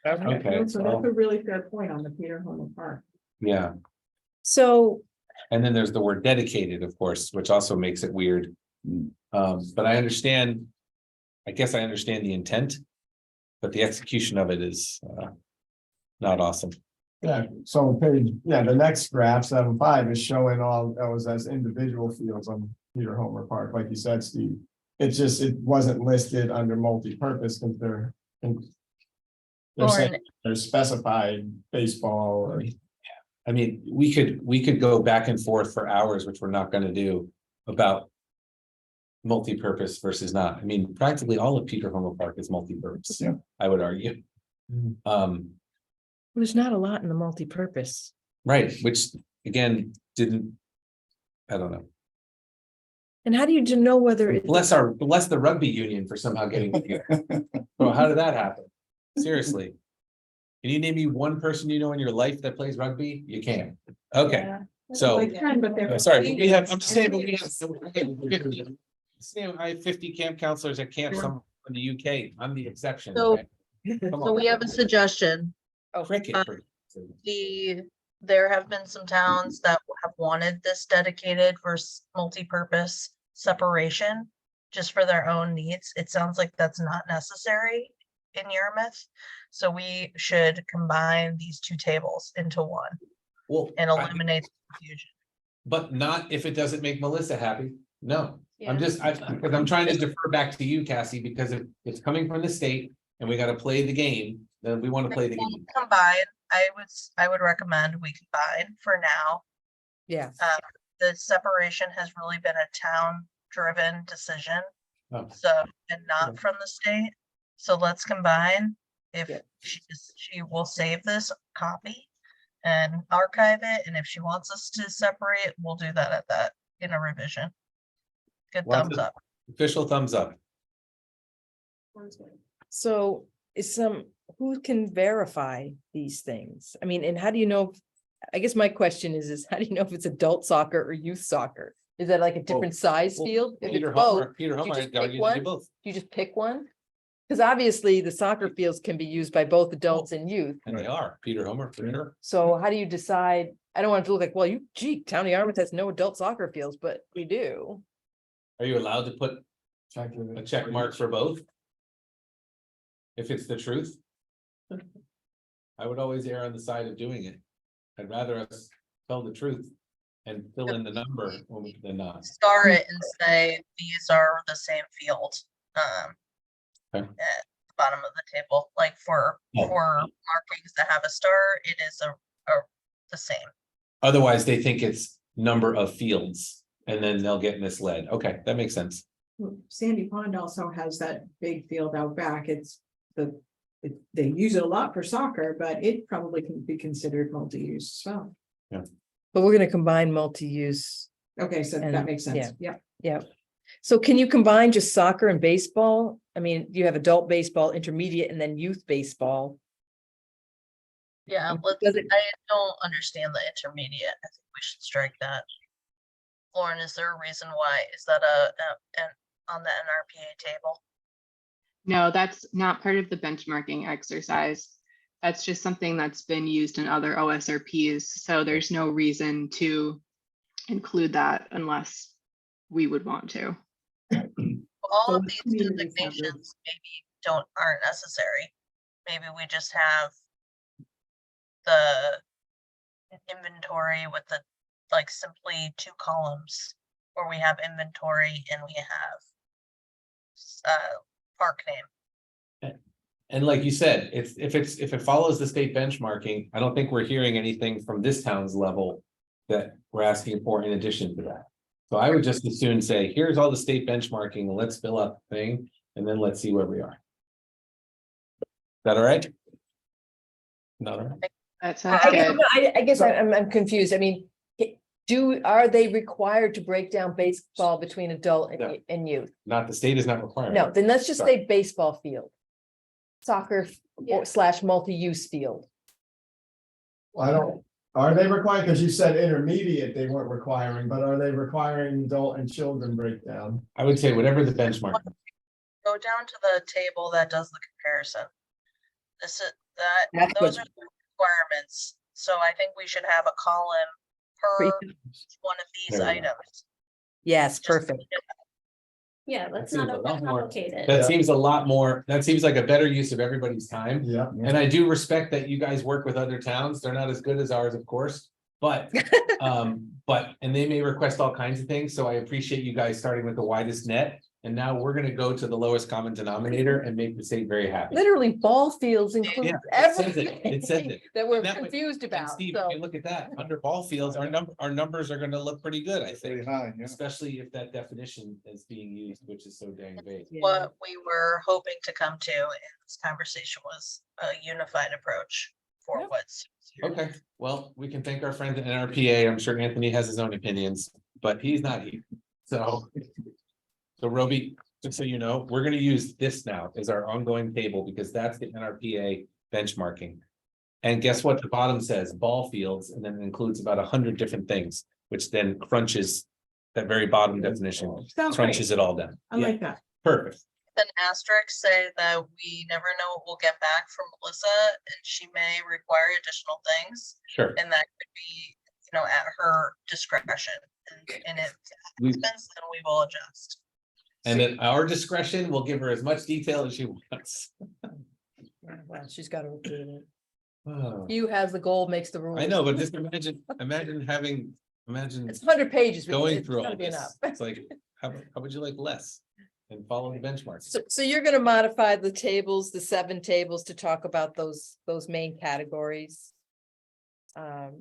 Okay, So well, that's a really fair point on the Peter Hoban Park. yeah, So, and then there's the word dedicated, of course, which also makes it weird. But I understand, I guess I understand the intent. But the execution of it is not awesome. Yeah, so page, the next graph, 7.5 is showing all those as individual fields on Peter Homer Park, like you said, Steve. It wasn't listed under multi-purpose because they're saying they're specified baseball or. I mean, we could go back and forth for hours, which we're not gonna do, about. Multi-purpose versus not. I mean, practically all of Peter Homer Park is multi-purpose. Yeah. I would argue. there's not a lot in the multi-purpose. Right, which again, didn't I don't know. And how do you know whether it's Bless the rugby union for somehow getting it here. Bro, how did that happen? Seriously. Can you name me one person you know in your life that plays rugby? You can. Okay, so, They can, but they're. sorry, I'm just saying, but we have I have 50 camp counselors at camp somewhere in the UK. I'm the exception. So- okay? Come So on. we have a suggestion. Cricket. There have been some towns that have wanted this dedicated versus multi-purpose separation just for their own needs. It sounds like that's not necessary in Yarmouth. So we should combine these two tables into one Well, and eliminate the confusion. but not if it doesn't make Melissa happy. No, Yeah. because I'm trying to defer back to you, Cassie, because if it's coming from the state and we gotta play the game, then we want to play the game. Combine, I would recommend we combine for now. Yeah, The separation has really been a town-driven decision. Oh. So, and not from the state. So let's combine. If Yeah. she will save this copy and archive it, and if she wants us to separate, we'll do that at that in a revision. Good Lots thumbs of- up. Official thumbs up. so is who can verify these things? I mean, and how do you know? I guess my question is how do you know if it's adult soccer or youth soccer? Is that like a different size well, field? If Peter it's both, Homer, Peter you Homer, just I'd argue pick to do one? both. you just pick one? Because obviously the soccer fields can be used by both adults and youth. And they are, Peter Homer, for sure. So how do you decide? I don't want it to look like, well, Town of Yarmouth has no adult soccer fields, but we do. Are you allowed to put a check mark for both? If it's the truth? I would always err on the side of doing it. I'd rather us tell the truth and fill in the number than not. Star it and say, these are the same field. Okay. At the bottom of the table, like for Oh. markings that have a star, it is the same. Otherwise, they think it's number of fields and then they'll get misled. Okay, that makes sense. Sandy Pond also has that big field out back. They use it a lot for soccer, but it probably can be considered multi-use as well. But we're gonna combine multi-use. Okay, so And- that makes sense. yeah. Yep. Yeah. So can you combine just soccer and baseball? I mean, you have adult baseball, intermediate, and then youth baseball. Yeah, Does it- I don't understand the intermediate. I think we should strike that. Lauren, is there a reason why? Is that on the NRPA table? No, that's not part of the benchmarking exercise. That's just something that's been used in other OSRPs, so there's no reason to include that unless we would want to. All So of it's these community designations maybe aren't necessary. Maybe we just have the inventory with the, like, simply 2 columns, where we have inventory and we have park name. And like you said, if it follows the state benchmarking, I don't think we're hearing anything from this town's level that we're asking for in addition to that. So I would just as soon say, here's all the state benchmarking, let's fill up the thing, and then let's see where we are. Is that all right? Not all right? That sounds I guess, good. I guess I'm confused. I mean, are they required to break down baseball between adult No. and youth? Not, the state is not requiring. No, then let's just Sorry. say baseball field. Soccer Yeah. / multi-use field. Are they required, because you said intermediate, they weren't requiring, but are they requiring adult and children breakdown? I would say whatever the benchmark. Go down to the table that does the comparison. This is That's those good. are the requirements. So I think we should have a column per one of these There we go. items. Yes, Just- perfect. Yeah, let's seems not a lot more- overcomplicate That it. seems a lot more, that seems like a better use of everybody's time. Yeah. And I do respect that you guys work with other towns. They're not as good as ours, of course. But, and they may request all kinds of things. So I appreciate you guys starting with the widest net. And now we're gonna go to the lowest common denominator and make the state very happy. Literally, ball fields include Yeah, it says it. everything It says it. that we're That would- confused And about. Steve, So if you look at that, under ball fields, our numbers are gonna look pretty good, I Pretty think. high, yeah. Especially if that definition is being used, which is so dang vague. yeah. What we were hoping to come to in this conversation was a unified approach for Yep. what's here. Okay, well, we can thank our friends at NRPA. I'm sure Anthony has his own opinions. but he's not here. So. So Roby, just so you know, we're gonna use this now as our ongoing table because that's the NRPA benchmarking. And guess what? The bottom says ball fields, and then it includes about 100 different things, which then crunches that very bottom definition, Sounds crunches great. it all down. I Yeah, like that. perfect. An asterisk say that we never know what we'll get back from Melissa, and she may require additional things, Sure. and that could be, at her discretion. And if We- it happens, then we will adjust. And at our discretion, we'll give her as much detail as she wants. Well, she's got to approve it. Oh, You has the goal makes the rules. I know, but just imagine imagine It's 100 pages. but going it's through gotta all be this. enough. It's like, how would you like less? And follow the benchmarks. So you're gonna modify the tables, the 7 tables to talk about those main categories?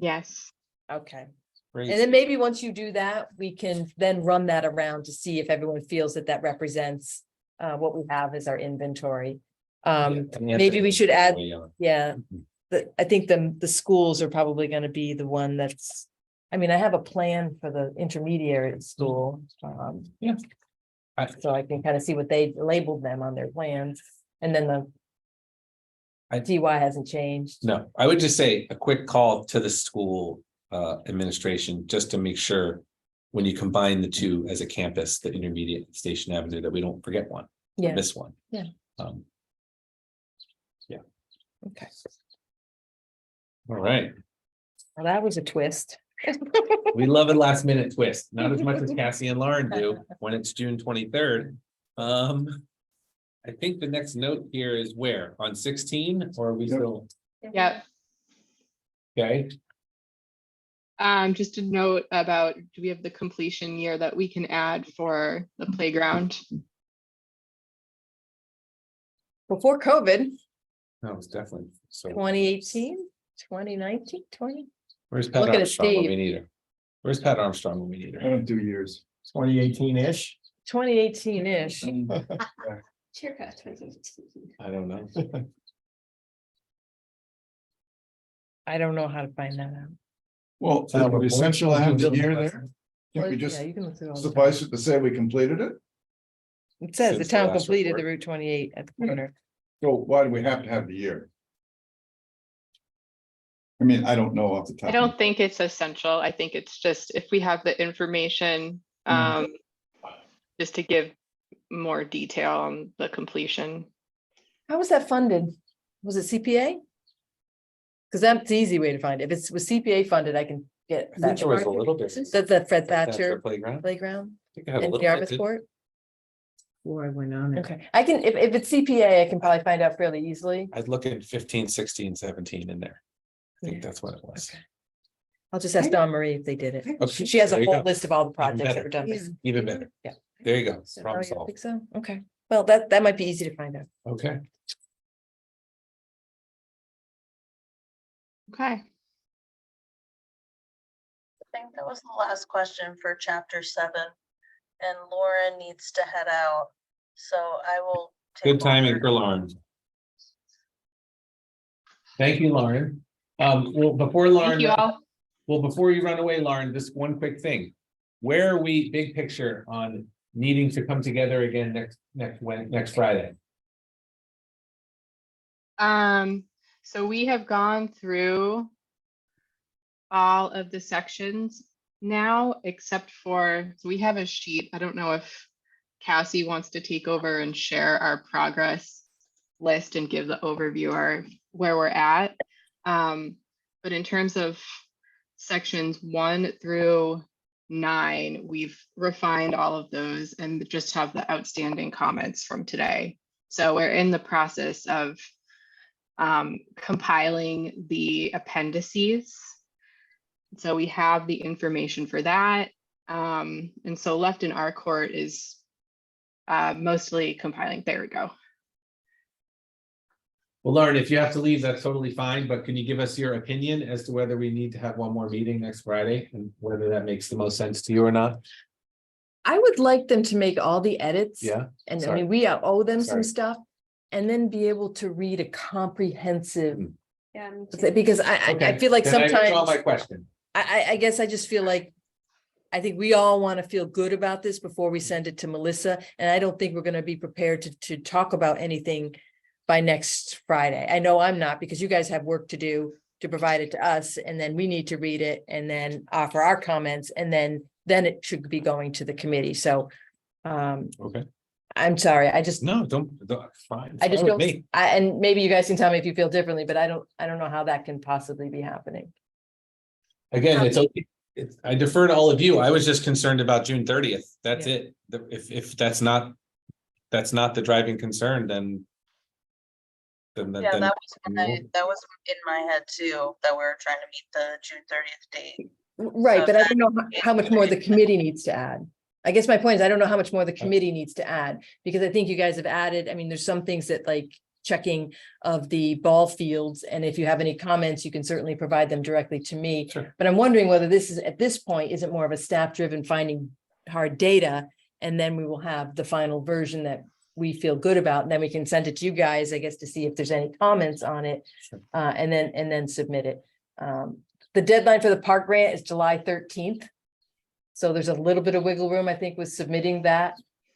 Yes. Okay. Great. And then maybe once you do that, we can then run that around to see if everyone feels that that represents what we have as our inventory. Maybe we should add, yeah, I think the schools are probably gonna be the one that's, I mean, I have a plan for the intermediate school. Yeah. So I can kind of see what they labeled them on their plans, and then the DY hasn't changed. No, I would just say a quick call to the school administration, just to make sure. When you combine the two as a campus, the intermediate and Station Avenue, that we don't forget one, Yeah, miss one. Yeah. Yeah, okay. all right. Well, that was a twist. We love a last minute twist, not as much as Cassie and Lauren do when it's June 23rd. I think the next note here is where, on 16, or are we Yep. still, Yep. okay? Just a note about, do we have the completion year that we can add for the playground? Before COVID, No, it's definitely, so. 2018, 2019, 20. Where's Pat Look at Armstrong when Steve. we need her? Where's Pat Armstrong when we need I her? don't do years. 2018-ish. 2018-ish. Cheercut. I don't know. I don't know how to find that out. Well, is it essential to have the year there? Can't we Well, just yeah, you can look through all the suffice time. it to say we completed it? It says the Since the town last completed the report. Route 28 at the corner. So why do we have to have the year? I mean, I don't know off the top. I don't think it's essential. I think it's just if we have the information, just to give more detail on the completion. How was that funded? Was it CPA? Because that's the easy way to find it. If it's with CPA funded, I can get I think that. there was a little difference. That's that Fred That's their Thatcher playground. playground I think it had a in little bit, didn't- Yarmouthport. Before I went on it. Okay, I can, if it's CPA, I can probably find out fairly easily. I'd look at 15, 16, 17 in there. I think Yeah. that's what it was. Okay. I'll just ask Dawn Marie if they did it. Okay, She has a there you whole go. list of all the projects that better. were done. by Yeah. CPA. Even better. Yeah. There you go. Oh, Problem you solved. think so? Okay, well, that might be easy to find out. Okay. Okay. I think that was the last question for chapter 7. And Lauren needs to head out, so I will. take Good timing over. for Lauren. Thank you, Lauren. Well, before Lauren. Thank you all. Well, before you run away, Lauren, just one quick thing. Where are we, big picture, on needing to come together again next Friday? So we have gone through all of the sections now, except for, so we have a sheet. I don't know if Cassie wants to take over and share our progress list and give the overview or where we're at. But in terms of sections 1 through 9, we've refined all of those and just have the outstanding comments from today. So we're in the process of compiling the appendices. So we have the information for that. And so left in our court is mostly compiling. There we go. Well, Lauren, if you have to leave, that's totally fine, but can you give us your opinion as to whether we need to have one more meeting next Friday and whether that makes the most sense to you or not? I would like them to make all the edits. Yeah, And I sorry. mean, we owe them Sorry. some stuff. And then be able to read a comprehensive, Yeah. because I Okay, feel like then I withdraw sometimes, my question. I guess I just feel like I think we all want to feel good about this before we send it to Melissa, and I don't think we're gonna be prepared to talk about anything by next Friday. I know I'm not, because you guys have work to do to provide it to us, and then we need to read it and then offer our comments, and then it should be going to the committee. So Okay, I'm sorry, I just, no, fine. I just fine with don't, me. and maybe you guys can tell me if you feel differently, but I don't know how that can possibly be happening. Again, I defer to all of you. I was just concerned about June 30th. That's Yeah. it. If that's not the driving concern, then. Yeah, that was in my head too, that we were trying to meet the June 30th date. Right, So but I that- don't know how much more the committee needs to add. I guess my point is, I don't know how much more the committee needs to add, because I think you guys have added, I mean, there's some things that like checking of the ball fields, and if you have any comments, you can certainly provide them directly to me. Sure. But I'm wondering whether this is, at this point, isn't more of a staff-driven finding hard data, and then we will have the final version that we feel good about, and then we can send it to you guys, I guess, to see if there's any comments on it, Sure. and then submit it. The deadline for the park grant is July 13th. So there's a little bit of wiggle room, I think, with submitting that.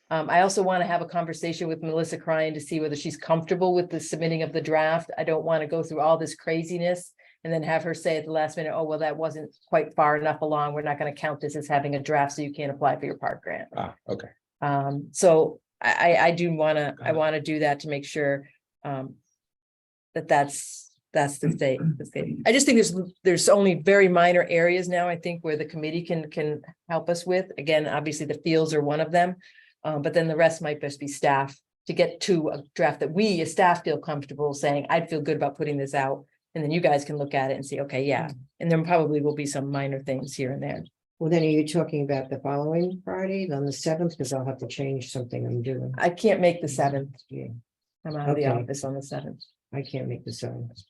I also want to have a conversation with Melissa Cryan to see whether she's comfortable with the submitting of the draft. I don't want to go through all this craziness and then have her say at the last minute, oh, well, that wasn't quite far enough along. We're not going to count this as having a draft, so you can't apply for your park grant. Okay. So I do want to, I want to do that to make sure that's the state. I just think there's only very minor areas now, I think, where the committee can help us with. Again, obviously the fields are one of them. But then the rest might just be staff to get to a draft that we as staff feel comfortable saying, I'd feel good about putting this out. And then you guys can look at it and see, okay, yeah. And then probably will be some minor things here and there. Well, then are you talking about the following Friday on the 7th? Because I'll have to change something I'm doing. I can't make the 7th. Yeah, I'm out of the Okay. office on the 7th. I can't make the 7th.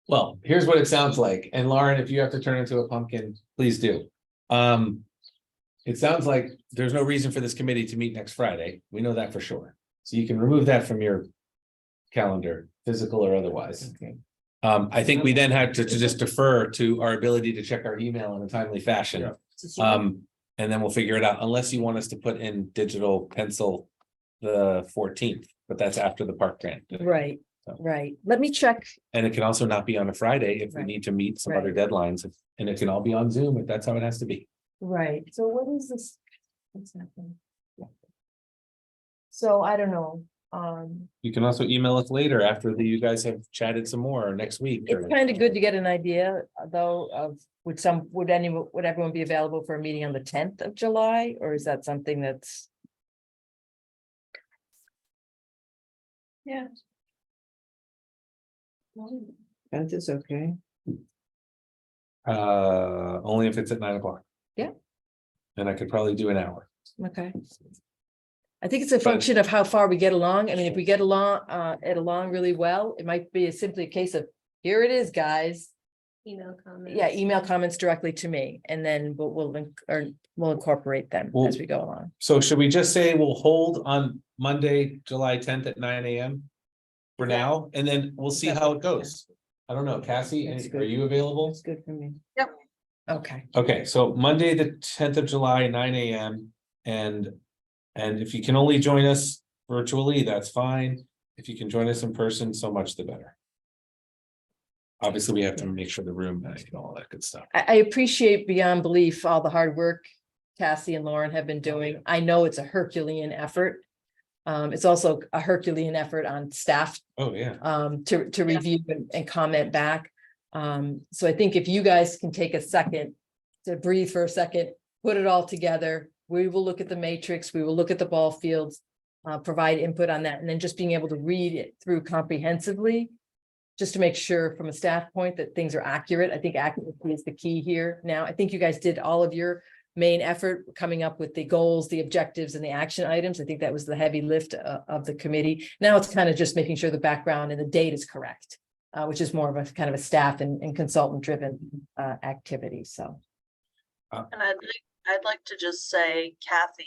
Well, here's what it sounds like. And Lauren, if you have to turn into a pumpkin, please do. It sounds like there's no reason for this committee to meet next Friday. We know that for sure. So you can remove that from your calendar, physical or otherwise. Okay. I think we then have to just defer to our ability to check our email in a timely fashion. And then we'll figure it out, unless you want us to put in digital pencil the 14th, but that's after the park grant. Right, So. right. Let me check. And it can also not be on a Friday if we Right. need to meet some Right. other deadlines, and it can all be on Zoom if that's how it has to be. Right, so what is this? What's happening? So I don't know, You can also email us later after you guys have chatted some more or next week. it's kind of good to get an idea, though, of would everyone be available for a meeting on the 10th of July, or is that something that's? Yeah. 10th is okay. Only if it's at 9 o'clock. Yeah. And I could probably do an hour. Okay. I think it's a function of how far we get along. I mean, if we get along really well, it might be simply a case of, here it is, guys. Email comments. Yeah, email comments directly to me, and then we'll incorporate them Well- as we go along. So should we just say we'll hold on Monday, July 10th at 9 a.m. for now, and then we'll see how it goes. I don't know, Cassie, That's are good. you available? That's good for me. Okay, Okay, so Monday, the 10th of July, 9 a.m. And if you can only join us virtually, that's fine. If you can join us in person, so much the better. Obviously, we have to make sure the room, all that good stuff. I appreciate beyond belief all the hard work Cassie and Lauren have been doing. I know it's a Herculean effort. It's also a Herculean effort on staff Oh, yeah. to review and comment back. So I think if you guys can take a second to breathe for a second, put it all together, we will look at the matrix, we will look at the ball fields, provide input on that, and then just being able to read it through comprehensively, just to make sure from a staff point that things are accurate. I think accuracy is the key here. Now, I think you guys did all of your main effort coming up with the goals, the objectives, and the action items. I think that was the heavy lift of the committee. Now it's kind of just making sure the background and the data is correct, which is more of a kind of a staff and consultant driven activity. So. And I'd like to just say, Kathy,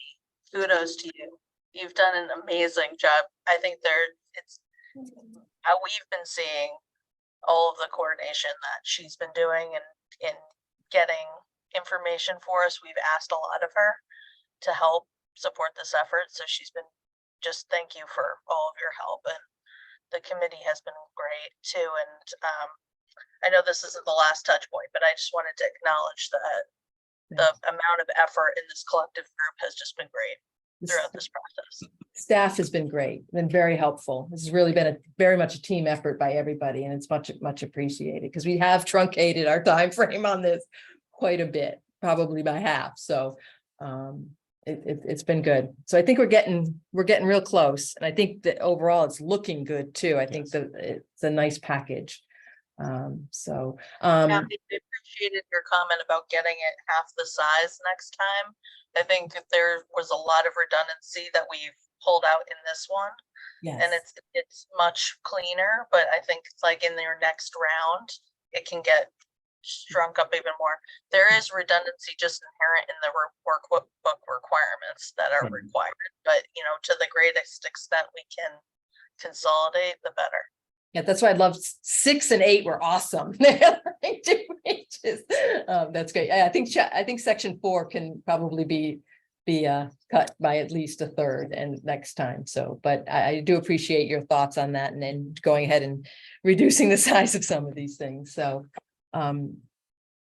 kudos to you. You've done an amazing job. I think it's how we've been seeing all of the coordination that she's been doing and in getting information for us. We've asked a lot of her to help support this effort. So she's been, just thank you for all of your help. And the committee has been great too. And I know this isn't the last touch point, but I just wanted to acknowledge that the amount of effort in this collective group has just been great throughout this process. Staff has been great, been very helpful. This has really been a very much a team effort by everybody, and it's much appreciated because we have truncated our time frame on this quite a bit, probably by half. So it's been good. So I think we're getting real close, and I think that overall it's looking good too. I think that it's a nice package. Kathy, I appreciated your comment about getting it half the size next time. I think that there was a lot of redundancy that we've pulled out in this one. Yes. And it's much cleaner, but I think like in their next round, it can get shrunk up even more. There is redundancy just inherent in the workbook requirements that are required, but you know, to the greatest extent we can consolidate, the better. Yeah, that's why I love 6 and 8 were awesome. They're like 2 pages. That's great. I think section 4 can probably be cut by at least a third and next time. So, but I do appreciate your thoughts on that and then going ahead and reducing the size of some of these things. So, all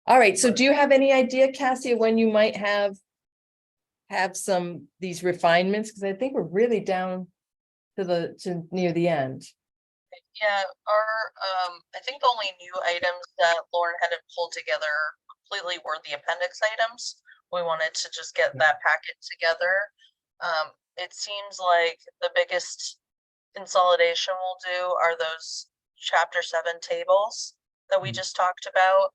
right. So do you have any idea, Cassie, of when you might have some these refinements? Because I think we're really down to near the end. Yeah, I think the only new items that Lauren had to pull together completely were the appendix items. We wanted to just get that packet together. It seems like the biggest consolidation we'll do are those chapter 7 tables that we just talked about.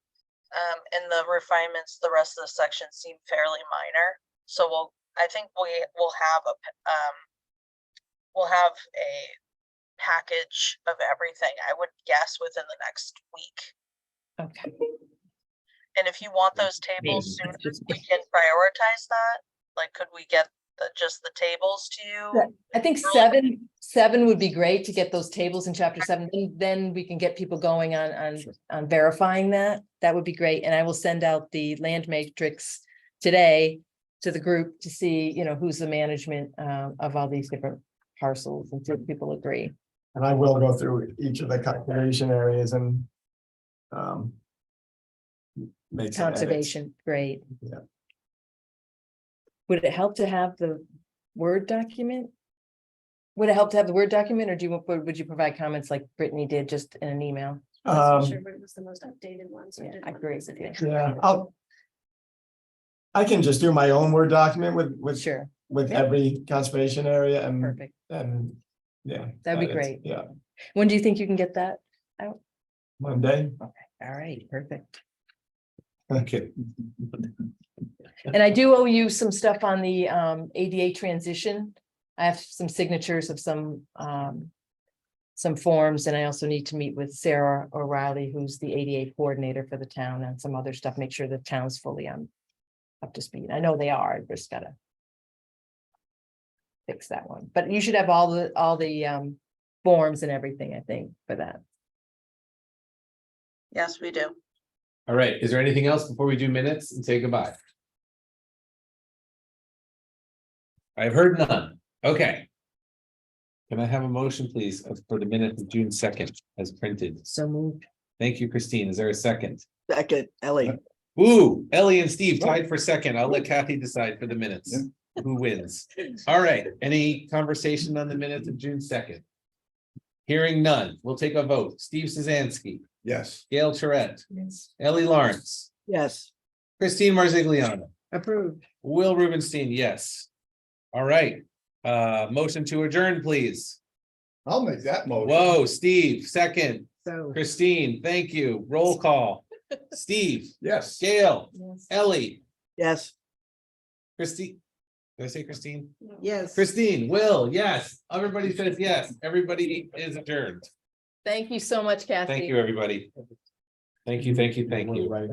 And the refinements, the rest of the section seem fairly minor. So I think we'll have a package of everything, I would guess, within the next week. Okay. And if you want those tables soon, we can prioritize that. Like, could we get just the tables to you? I think 7 would be great to get those tables in chapter 7. Then we can get people going on verifying that. That would be great. And I will send out the land matrix today to the group to see, you know, who's the management of all these different parcels and see if people agree. And I will go through each of the conservation areas and make some edits. Conservation, great. Yeah. Would it help to have the Word document? Would it help to have the Word document, or would you provide comments like Brittany did just in an email? Sure, but it was the most updated one. So Yeah, did I one agree with with it. Yeah, I can just do my own Word document with Sure, every conservation area perfect. and yeah. That'd be it's- great. Yeah, When do you think you can get that? Monday. All right, perfect. Okay. And I do owe you some stuff on the ADA transition. I have some signatures of some forms, and I also need to meet with Sarah O'Reilly, who's the ADA coordinator for the town, and some other stuff, make sure the town's fully up to speed. I know they are, I just gotta fix that one, but you should have all the forms and everything, I think, for that. Yes, we do. All right. Is there anything else before we do minutes and say goodbye? I've heard none. Okay. Can I have a motion, please, for the minutes of June 2nd as printed? So moved. Thank you, Christine. Is there a second? Second, Ellie. Ooh, Ellie and Steve tied for second. I'll let Kathy decide for the minutes. Who wins? All right. Any conversation on the minutes of June 2nd? Hearing none. We'll take a vote. Steve Szanski, Yes. Gail Charette, Yes. Ellie Lawrence, Yes. Christine Marzigliano, Approved. Will Rubenstein, yes. All right. Motion to adjourn, please. I'll make that motion. Whoa, Steve, second. So. Christine, thank you. Roll call. Steve, Yes. Gail, Yes. Ellie, Yes. Christine. Did I say Christine? Yes. Christine, Will, yes. Everybody says yes. Everybody is adjourned. Thank you so much, Kathy. Thank you, everybody. Thank you, thank you, thank you. Right.